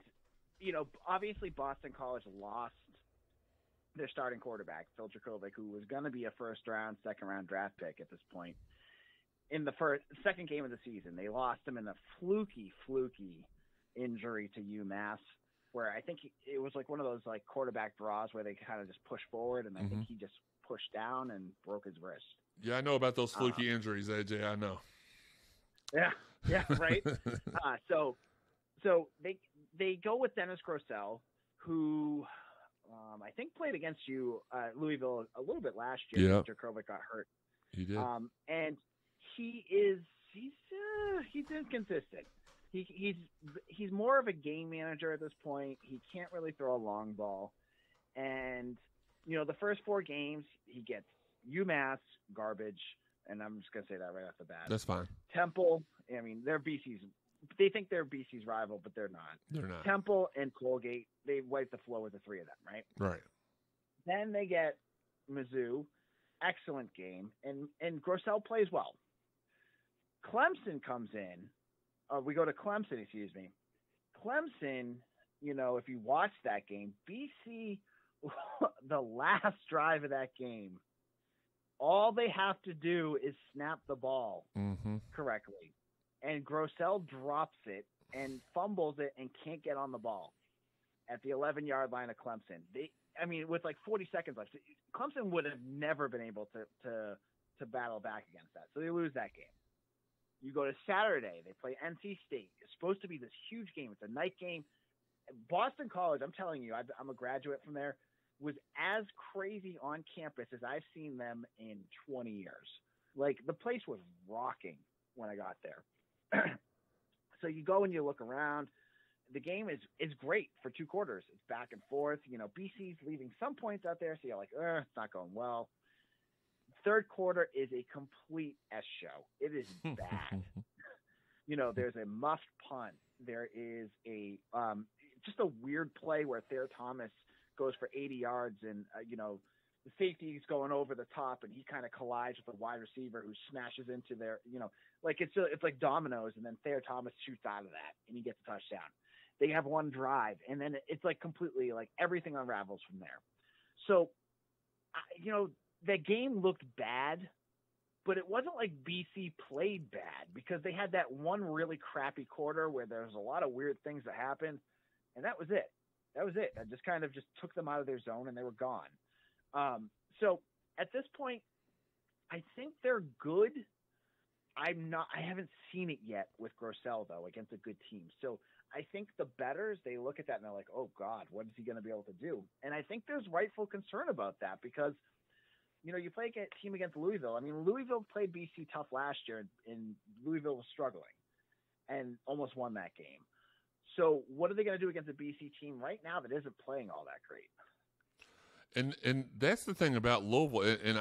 obviously Boston College lost their starting quarterback, Phil Dracovic, who was going to be a first-round, second-round draft pick at this point. In the second game of the season, they lost him in a fluky injury to UMass, where I think it was like one of those like quarterback draws where they kind of just push forward, and I think he just pushed down and broke his wrist. Yeah, I know about those fluky injuries, AJ. I know. Yeah, right. So they go with Dennis Grossell, who I think played against you, Louisville, a little bit last year. Yeah, Dracovic got hurt. He did, and he's inconsistent. He's more of a game manager at this point. He can't really throw a long ball, and the first 4 games he gets UMass, garbage, and I'm just gonna say that right off the bat. That's fine. Temple, I mean, they think they're BC's rival, but they're not. They're not. Temple and Colgate, they wipe the floor with the 3 of them, right? Right. Then they get Mizzou, excellent game, and Grossell plays well. Clemson comes in. We go to Clemson, excuse me. Clemson, if you watch that game, BC, the last drive of that game, all they have to do is snap the ball correctly. And Grossell drops it and fumbles it and can't get on the ball at the 11-yard line of Clemson. With like 40 seconds left, Clemson would have never been able to battle back against that. So they lose that game. You go to Saturday, they play NC State. It's supposed to be this huge game. It's a night game. Boston College, I'm telling you, I'm a graduate from there, was as crazy on campus as I've seen them in 20 years. Like, the place was rocking when I got there. So you go and you look around. The game is great for 2 quarters. It's back and forth. BC's leaving some points out there, so you're like, it's not going well. Third quarter is a complete S show. It is bad. There's a muffed punt. There is just a weird play where Thayer Thomas goes for 80 yards and, the safety is going over the top and he kind of collides with the wide receiver who smashes into their, it's like dominoes, and then Thayer Thomas shoots out of that and he gets a touchdown. They have one drive, and then it's like completely like everything unravels from there. So, the game looked bad, but it wasn't like BC played bad because they had that one really crappy quarter where there was a lot of weird things that happened, and that was it. I just kind of took them out of their zone and they were gone. So at this point, I think they're good. I haven't seen it yet with Grossell though against a good team. So I think the bettors, they look at that and they're like, oh God, what is he going to be able to do? And I think there's rightful concern about that because, you play a team against Louisville. I mean, Louisville played BC tough last year and Louisville was struggling and almost won that game. So what are they going to do against a BC team right now that isn't playing all that great? And that's the thing about Louisville, and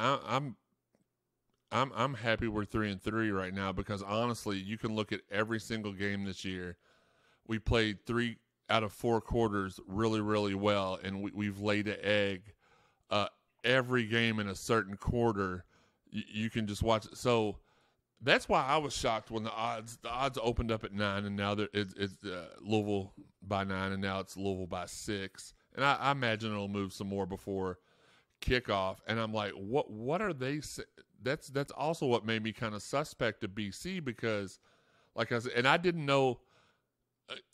I'm happy we're 3-3 right now because honestly, you can look at every single game this year. We played 3 out of 4 quarters really, really well, and we've laid an egg. Every game in a certain quarter, you can just watch it. So That's why I was shocked when the odds opened up at 9, and now it's Louisville by 9, and now it's Louisville by 6. And I imagine it'll move some more before kickoff. And I'm like, what are they? That's also what made me kind of suspect of BC, because, like I said, and I didn't know.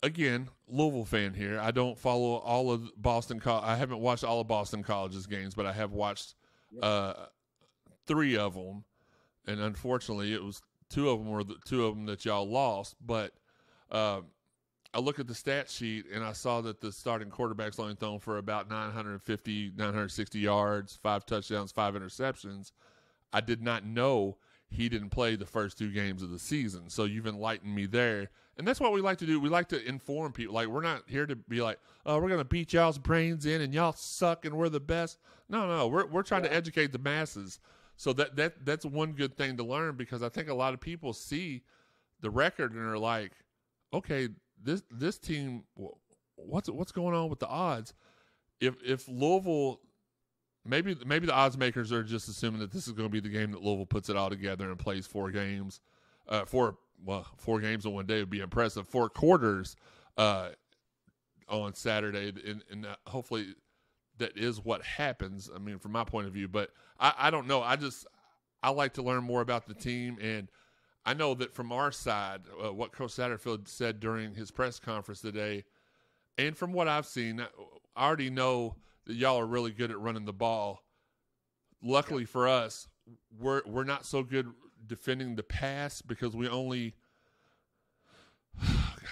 Again, Louisville fan here. I don't follow all of Boston. I haven't watched all of Boston College's games, but I have watched 3 of them. And unfortunately, it was 2 of them were the 2 of them that y'all lost. But I look at the stat sheet, and I saw that the starting quarterback's only thrown for about 960 yards, 5 touchdowns, 5 interceptions. I did not know he didn't play the first 2 games of the season. So you've enlightened me there. And that's what we like to do. We like to inform people. Like, we're not here to be like, oh, we're going to beat y'all's brains in and y'all suck and we're the best. No. We're trying to educate the masses. So that's one good thing to learn, because I think a lot of people see the record and are like, okay, this team, what's going on with the odds? If Louisville, maybe the odds makers are just assuming that this is going to be the game that Louisville puts it all together and plays 4 games, 4 games in one day would be impressive. 4 quarters on Saturday, and hopefully that is what happens. I mean, from my point of view, but I don't know. I like to learn more about the team, and I know that from our side, what Coach Satterfield said during his press conference today, and from what I've seen, I already know that y'all are really good at running the ball. Luckily for us, we're not so good defending the pass, because we only.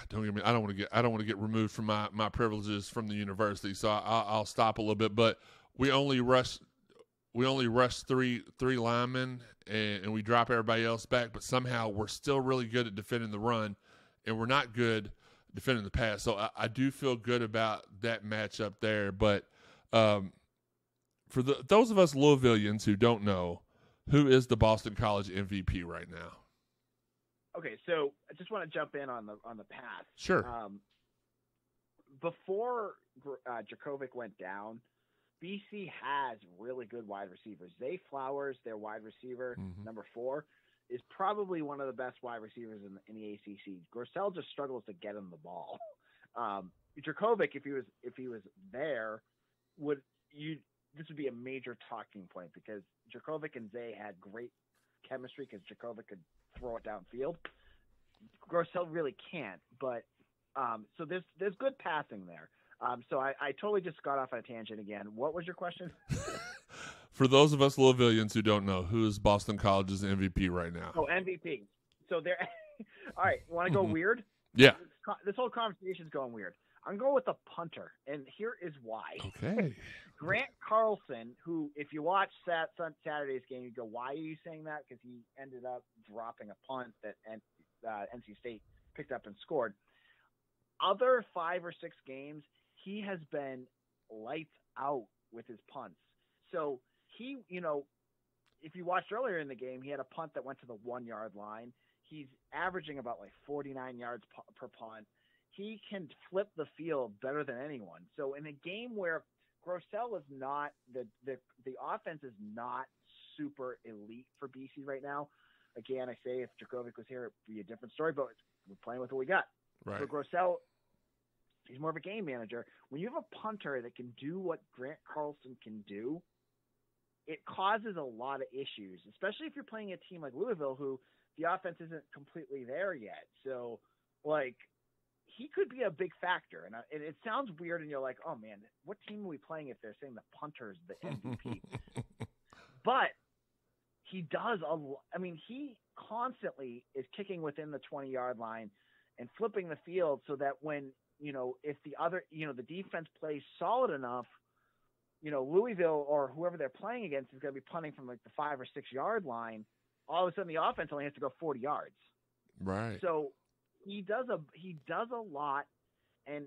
Don't get me. I don't want to get removed from my privileges from the university, so I'll stop a little bit. But we only rush 3 linemen, and we drop everybody else back. But somehow we're still really good at defending the run, and we're not good defending the pass. So I do feel good about that matchup there. But for those of us Louisvillians who don't know, who is the Boston College MVP right now? Okay, so I just want to jump in on the path. Sure. Before Djokovic went down, BC has really good wide receivers. Zay Flowers, their wide receiver, number 4, is probably one of the best wide receivers in the ACC. Grossell just struggles to get him the ball. Djokovic, if he was there, this would be a major talking point, because Djokovic and Zay had great chemistry, because Djokovic could throw it downfield. Grossell really can't, but so there's good passing there. So I totally just got off on a tangent again. What was your question? For those of us Louisvillians who don't know, who is Boston College's MVP right now? Oh, MVP. So they're all right. Want to go weird? Yeah. This whole conversation is going weird. I'm going with the punter, and here is why. Okay. Grant Carlson, who, if you watch Saturday's game, you go, why are you saying that? Because he ended up dropping a punt that NC State picked up and scored. Other 5 or 6 games, he has been lights out with his punts. So he, if you watched earlier in the game, he had a punt that went to the 1-yard line. He's averaging about 49 yards per punt. He can flip the field better than anyone. So in a game where Grossell is not the offense is not super elite for BC right now. Again, I say if Djokovic was here, it'd be a different story, but we're playing with what we got. Right. For Grossell, he's more of a game manager. When you have a punter that can do what Grant Carlson can do, it causes a lot of issues, especially if you're playing a team like Louisville, who the offense isn't completely there yet. So, he could be a big factor. And it sounds weird, and you're like, oh, man, what team are we playing if they're saying the punter's the MVP? But he does he constantly is kicking within the 20-yard line and flipping the field so that when, if the defense plays solid enough, Louisville or whoever they're playing against is going to be punting from the 5 or 6 yard line. All of a sudden the offense only has to go 40 yards. Right. So he does a lot, and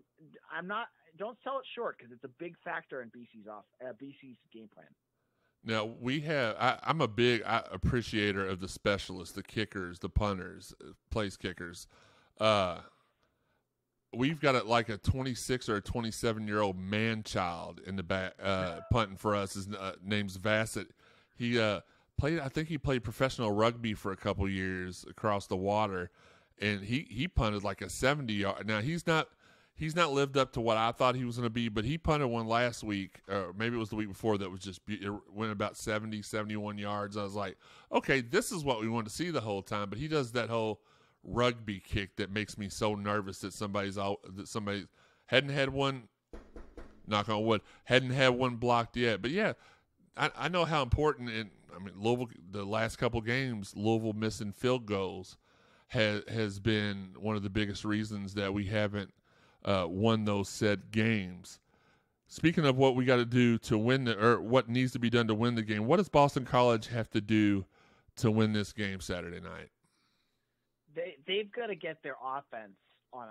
don't sell it short, because it's a big factor in BC's game plan. Now I'm a big appreciator of the specialists, the kickers, the punters, place kickers. We've got a 26 or a 27-year-old man child in the back punting for us. His name's Vassett. He I think he played professional rugby for a couple years across the water, and he punted like a 70-yard. Now he's not lived up to what I thought he was going to be, but he punted one last week, or maybe it was the week before, that was just it went about 70, 71 yards. I was like, okay, this is what we want to see the whole time. But he does that whole rugby kick that makes me so nervous that somebody hadn't had one. Knock on wood, hadn't had one blocked yet. But yeah, I know how important. Louisville, the last couple games, Louisville missing field goals has been one of the biggest reasons that we haven't won those said games. Speaking of what we got to do to win or what needs to be done to win the game, what does Boston College have to do to win this game Saturday night? They've got to get their offense on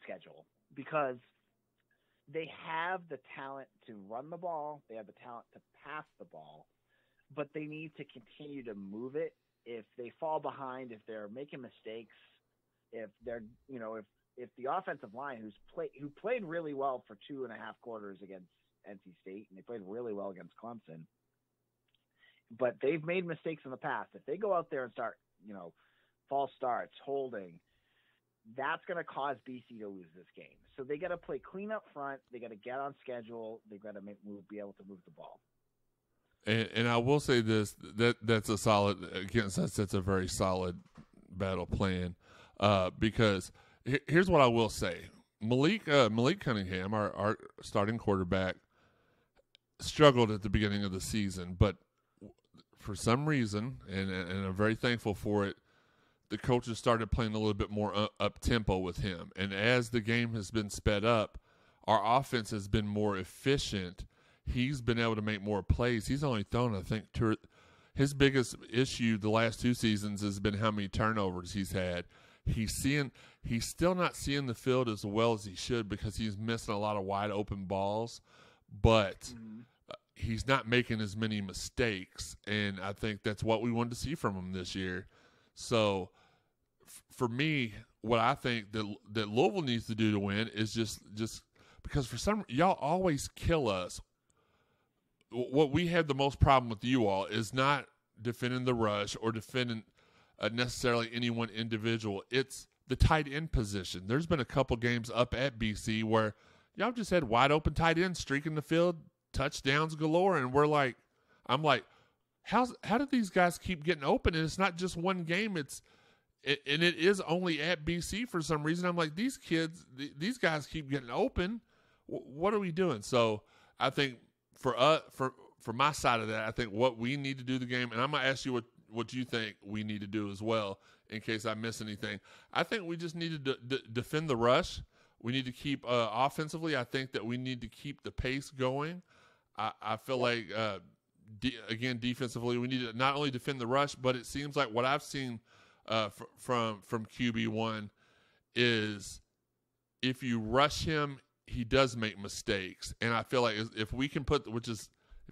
schedule, because they have the talent to run the ball, they have the talent to pass the ball, but they need to continue to move it. If they fall behind, if they're making mistakes, if they're, if the offensive line who played really well for 2.5 quarters against NC State, and they played really well against Clemson, but they've made mistakes in the past. If they go out there and start, false starts, holding, that's going to cause BC to lose this game. So they got to play clean up front. They got to get on schedule. They got to be able to move the ball. And I will say this: that's a solid against us. That's a very solid battle plan. Because here's what I will say: Malik Cunningham, our starting quarterback, struggled at the beginning of the season, but for some reason, and I'm very thankful for it, the coaches started playing a little bit more up tempo with him. And as the game has been sped up, our offense has been more efficient. He's been able to make more plays. He's only thrown, I think, his biggest issue the last 2 seasons has been how many turnovers he's had. He's still not seeing the field as well as he should, because he's missing a lot of wide open balls, but he's not making as many mistakes. And I think that's what we wanted to see from him this year. So for me, what I think that Louisville needs to do to win is just because for some, y'all always kill us. What we have the most problem with you all is not defending the rush or defending necessarily any one individual. It's the tight end position. There's been a couple games up at BC where y'all just had wide open tight ends streaking the field, touchdowns galore, and I'm like, how did these guys keep getting open? And it's not just one game. And it is only at BC for some reason. I'm like, these guys keep getting open. What are we doing? So I think for my side of that, I think what we need to do the game, and I'm gonna ask you what you think we need to do as well, in case I miss anything. I think we just need to defend the rush. We need to keep offensively. I think that we need to keep the pace going. I feel like. Again, defensively, we need to not only defend the rush, but it seems like what I've seen from QB1 is if you rush him, he does make mistakes. And I feel like if we can if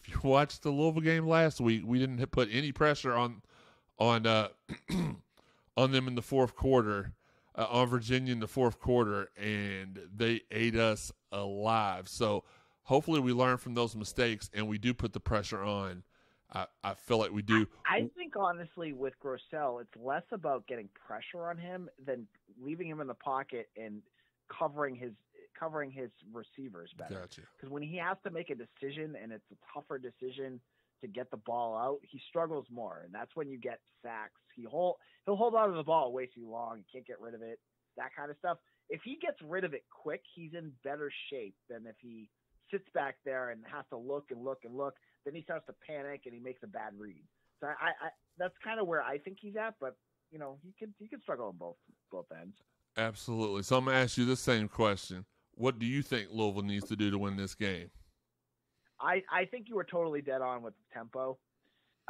you watched the Louisville game last week, we didn't put any pressure on them in the fourth quarter, on Virginia in the fourth quarter, and they ate us alive. So hopefully we learn from those mistakes and we do put the pressure on. I feel like we do. I think, honestly, with Grossell, it's less about getting pressure on him than leaving him in the pocket and covering his receivers better. Gotcha. Because when he has to make a decision and it's a tougher decision to get the ball out, he struggles more, and that's when you get sacks. He'll hold on to the ball way too long. He can't get rid of it, that kind of stuff. If he gets rid of it quick, he's in better shape than if he sits back there and has to look and look and look. Then he starts to panic and he makes a bad read. So I that's kind of where I think he's at, but he can struggle on both ends. Absolutely. So I'm gonna ask you the same question. What do you think Louisville needs to do to win this game? I think you were totally dead on with tempo.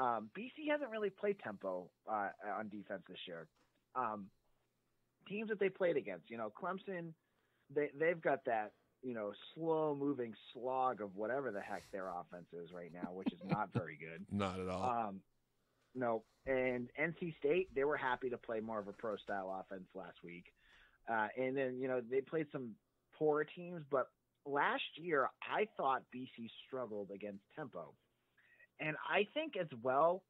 BC hasn't really played tempo on defense this year. Teams that they played against, Clemson, they've got that slow-moving slog of whatever the heck their offense is right now, which is not very good. Not at all. No. And NC State, they were happy to play more of a pro-style offense last week. And then, they played some poor teams. But last year, I thought BC struggled against tempo. And I think as well,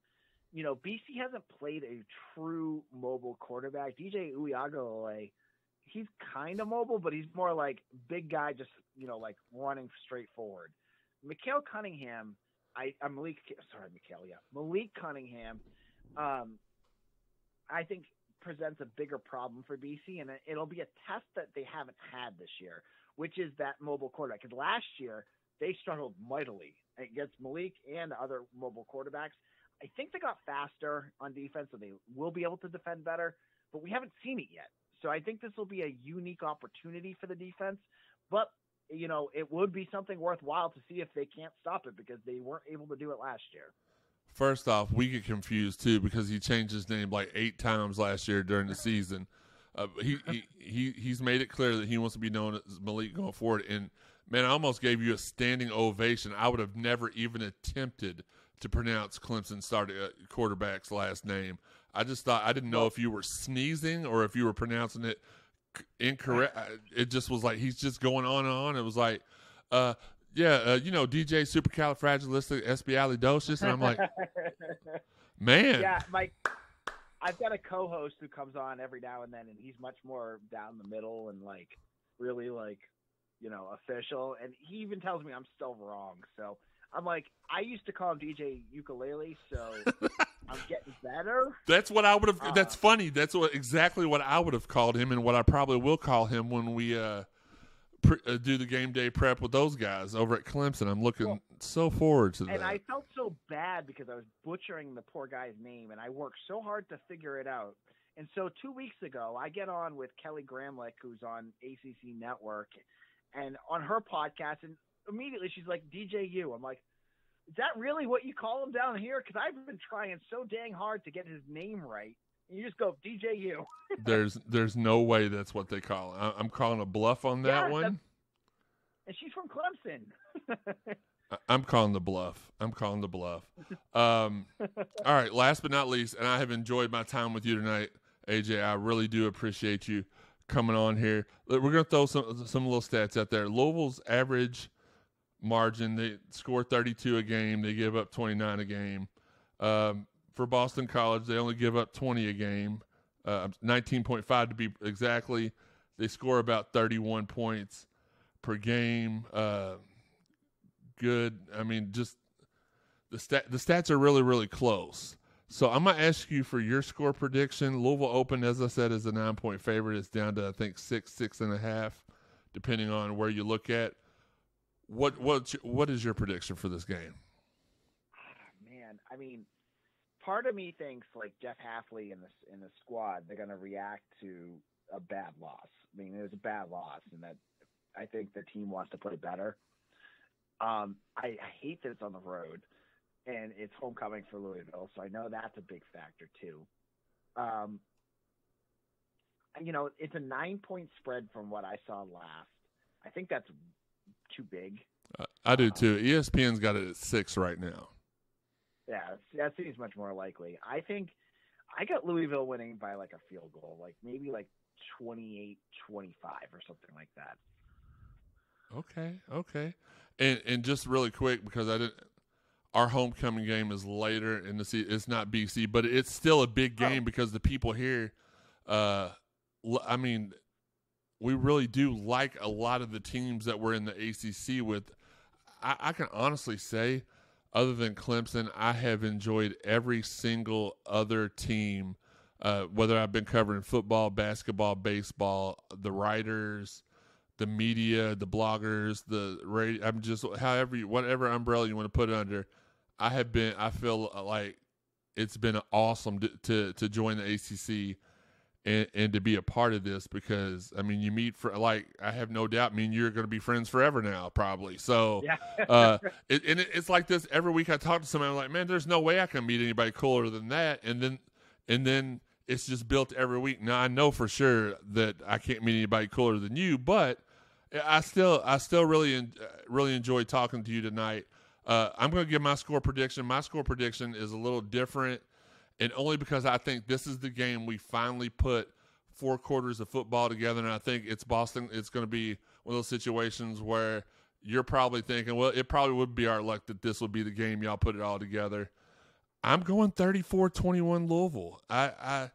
BC hasn't played a true mobile quarterback. DJ Uiagalelei, he's kind of mobile, but he's more like big guy, just, like running straight forward. Malik Cunningham, I think presents a bigger problem for BC, and it'll be a test that they haven't had this year, which is that mobile quarterback. Because last year they struggled mightily against Malik and other mobile quarterbacks. I think they got faster on defense, so they will be able to defend better, but we haven't seen it yet. So I think this will be a unique opportunity for the defense, but it would be something worthwhile to see if they can't stop it, because they weren't able to do it last year. First off, we get confused too because he changed his name like 8 times last year during the season. He's made it clear that he wants to be known as Malik going forward. And man, I almost gave you a standing ovation. I would have never even attempted to pronounce Clemson starting quarterback's last name. I just thought, I didn't know if you were sneezing or if you were pronouncing it incorrect. It just was like he's just going on and on. It was like, DJ supercalifragilisticexpialidocious, and I'm like, man. Yeah, I've got a co-host who comes on every now and then, and he's much more down the middle and like really like, official. And he even tells me I'm still wrong. So I'm like, I used to call him DJ Ukulele, so I'm getting better. That's what I would have. That's funny. That's exactly what I would have called him, and what I probably will call him when we do the game day prep with those guys over at Clemson. I'm looking so forward to that. And I felt so bad because I was butchering the poor guy's name, and I worked so hard to figure it out. And so 2 weeks ago, I get on with Kelly Gramlich, who's on ACC Network, and on her podcast, and immediately she's like, DJ U. I'm like, is that really what you call him down here? Because I've been trying so dang hard to get his name right. And you just go, DJ U. There's no way that's what they call it. I'm calling a bluff on that one. And she's from Clemson. I'm calling the bluff. All right, last but not least, and I have enjoyed my time with you tonight, AJ. I really do appreciate you coming on here. We're going to throw some little stats out there. Louisville's average margin, they score 32 a game. They give up 29 a game. For Boston College, they only give up 20 a game, 19.5 to be exactly. They score about 31 points per game. Good. I mean, just the stats are really, really close. So I'm going to ask you for your score prediction. Louisville opened, as I said, as a 9-point favorite. It's down to, I think, 6.5, depending on where you look at. What is your prediction for this game? Man, I mean, part of me thinks like Jeff Hafley in the squad, they're going to react to a bad loss. I mean, it was a bad loss, and that I think the team wants to play better. I hate that it's on the road, and it's homecoming for Louisville, so I know that's a big factor too. It's a 9-point spread from what I saw last. I think that's too big. I do too. ESPN's got it at 6 right now. Yeah, that seems much more likely. I think I got Louisville winning by like a field goal, like maybe like 28-25 or something like that. Okay. And just really quick, because our homecoming game is later in the season. It's not BC, but it's still a big game because the people here, I mean, we really do like a lot of the teams that we're in the ACC with. I can honestly say, other than Clemson, I have enjoyed every single other team, whether I've been covering football, basketball, baseball, the writers, the media, the bloggers, the radio. I'm just whatever umbrella you want to put it under. I feel like it's been awesome to join the ACC and to be a part of this, because I mean, you meet I have no doubt. I mean, you're going to be friends forever now, probably. So, yeah. It's like this every week. I talk to somebody, I'm like, man, there's no way I can meet anybody cooler than that. And then it's just built every week. Now I know for sure that I can't meet anybody cooler than you, but I still really enjoyed talking to you tonight. I'm going to give my score prediction. My score prediction is a little different, and only because I think this is the game we finally put 4 quarters of football together, and I think it's Boston. It's going to be one of those situations where you're probably thinking, well, it probably would be our luck that this would be the game y'all put it all together. I'm going 34-21 Louisville. I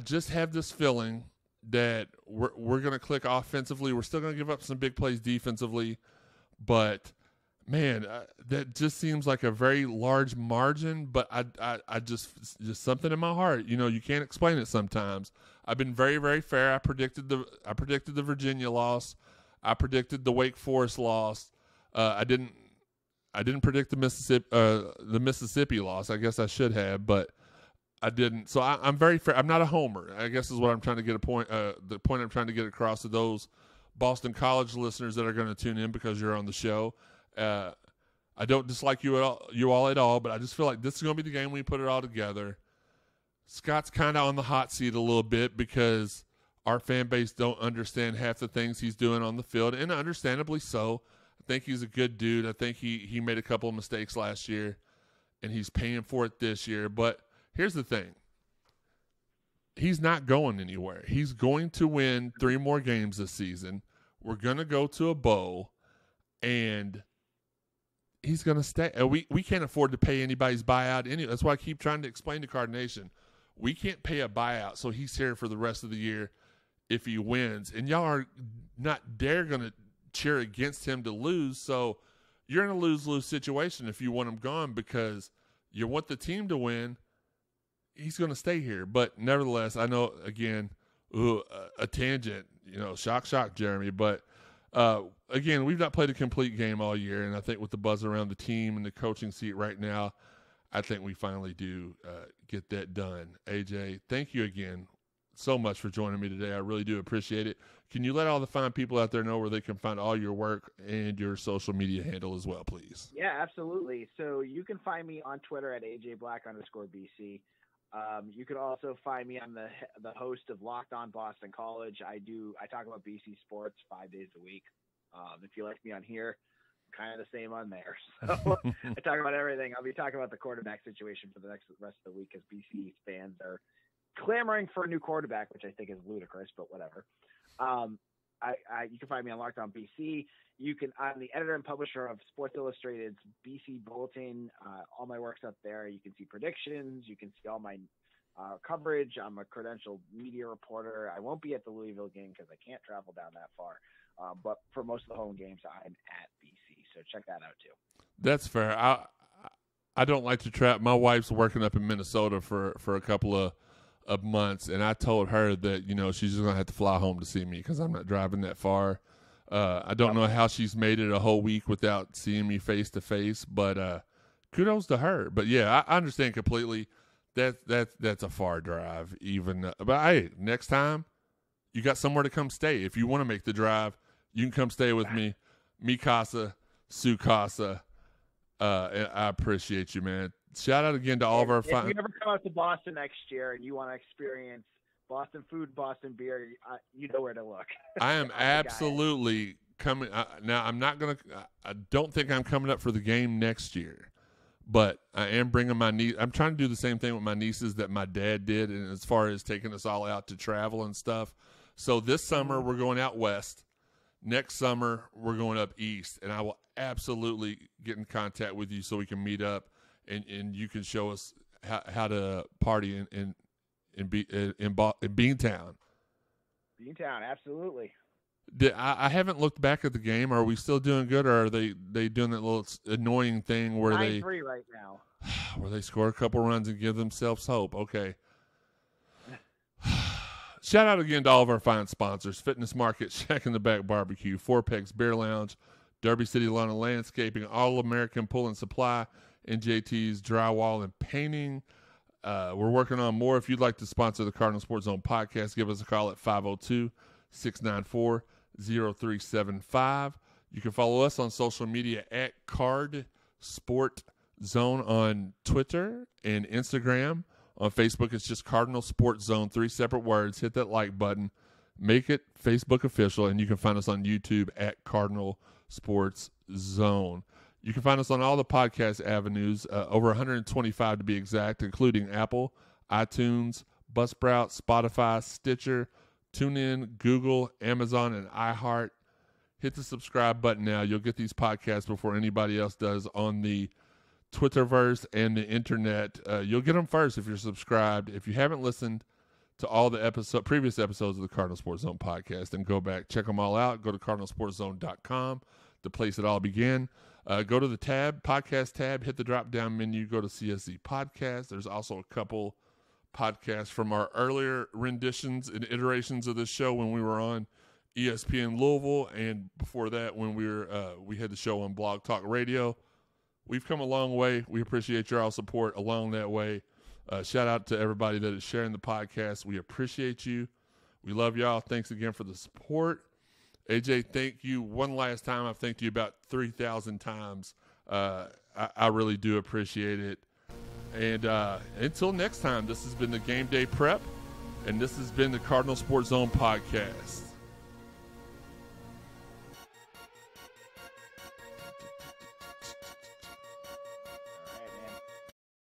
just have this feeling that we're going to click offensively. We're still going to give up some big plays defensively, but man, that just seems like a very large margin. But I just something in my heart. You can't explain it sometimes. I've been very, very fair. I predicted the Virginia loss. I predicted the Wake Forest loss. I didn't predict the Mississippi loss. I guess I should have, but I didn't. So I'm very fair. I'm not a homer, I guess is what I'm trying to get the point I'm trying to get across to those Boston College listeners that are going to tune in because you're on the show. I don't dislike you all at all, but I just feel like this is going to be the game we put it all together. Scott's kind of on the hot seat a little bit because our fan base don't understand half the things he's doing on the field, and understandably so. I think he's a good dude. I think he made a couple of mistakes last year, and he's paying for it this year. But here's the thing. He's not going anywhere. He's going to win 3 more games this season. We're going to go to a bowl, and he's going to stay. We can't afford to pay anybody's buyout anyway. That's why I keep trying to explain to Card Nation. We can't pay a buyout, so he's here for the rest of the year if he wins. And y'all are not dare going to cheer against him to lose. So you're in a lose-lose situation if you want him gone because you want the team to win. He's going to stay here. But nevertheless, I know, again, a tangent, shock, Jeremy. But, again, we've not played a complete game all year, and I think with the buzz around the team and the coaching seat right now, I think we finally do get that done. AJ, thank you again so much for joining me today. I really do appreciate it. Can you let all the fine people out there know where they can find all your work and your social media handle as well, please? Yeah, absolutely. So you can find me on Twitter at AJBlack_BC. You can also find me on the host of Locked On Boston College. I talk about BC sports 5 days a week. If you like me on here, I'm kind of the same on there. So I talk about everything. I'll be talking about the quarterback situation for the rest of the week as BC fans are clamoring for a new quarterback, which I think is ludicrous, but whatever. You can find me on Locked On BC. I'm the editor and publisher of Sports Illustrated's BC Bulletin. All my work's up there. You can see predictions. You can see all my coverage. I'm a credentialed media reporter. I won't be at the Louisville game because I can't travel down that far. But for most of the home games, I'm at BC. So check that out too. That's fair. I don't like to trap. My wife's working up in Minnesota for a couple of months, and I told her that she's just gonna have to fly home to see me because I'm not driving that far. I don't know how she's made it a whole week without seeing me face to face, but kudos to her. But yeah, I understand completely. That's a far drive. Even, but hey, next time you got somewhere to come stay. If you want to make the drive, you can come stay with me. Mi casa, su casa. And I appreciate you, man. Shout out again to all of our fans. If you ever come out to Boston next year and you want to experience Boston food, Boston beer, you know where to look. I am absolutely coming. Now, I don't think I'm coming up for the game next year, but I am bringing my niece. I'm trying to do the same thing with my nieces that my dad did, and as far as taking us all out to travel and stuff. So this summer, we're going out west. Next summer, we're going up east, and I will absolutely get in contact with you so we can meet up. And you can show us how to party in Beantown. Beantown, absolutely. I haven't looked back at the game. Are we still doing good, or are they doing that little annoying thing where 9-3 right now, where they score a couple runs and give themselves hope? Okay. Shout out again to all of our fine sponsors: Fitness Market, Shack in the Back Barbecue, Four Pegs Beer Lounge, Derby City Lawn and Landscaping, All American Pool and Supply, NJT's Drywall and Painting. We're working on more. If you'd like to sponsor the Cardinal Sports Zone podcast, give us a call at 502-694-0375. You can follow us on social media at Card Sport Zone on Twitter and Instagram. On Facebook, it's just Cardinal Sports Zone, 3 separate words. Hit that like button. Make it Facebook official, and you can find us on YouTube at Cardinal Sports Zone. You can find us on all the podcast avenues, over 125 to be exact, including Apple, iTunes, Buzzsprout, Spotify, Stitcher, TuneIn, Google, Amazon, and iHeart. hit the subscribe button now. You'll get these podcasts before anybody else does on the Twitterverse and the internet. You'll get them first if you're subscribed. If you haven't listened to all the previous episodes of the Cardinal Sports Zone podcast, then go back, check them all out. Go to cardinalsportszone.com, the place it all began. Go to the podcast tab, hit the drop-down menu, go to CSZ Podcast. There's also a couple podcasts from our earlier renditions and iterations of this show when we were on ESPN Louisville, and before that when we had the show on Blog Talk Radio. We've come a long way. We appreciate your all support along that way. Shout out to everybody that is sharing the podcast. We appreciate you. We love y'all. Thanks again for the support. AJ, thank you one last time. I've thanked you about 3,000 times. I really do appreciate it. And until next time, this has been the Game Day Prep, and this has been the Cardinal Sports Zone Podcast.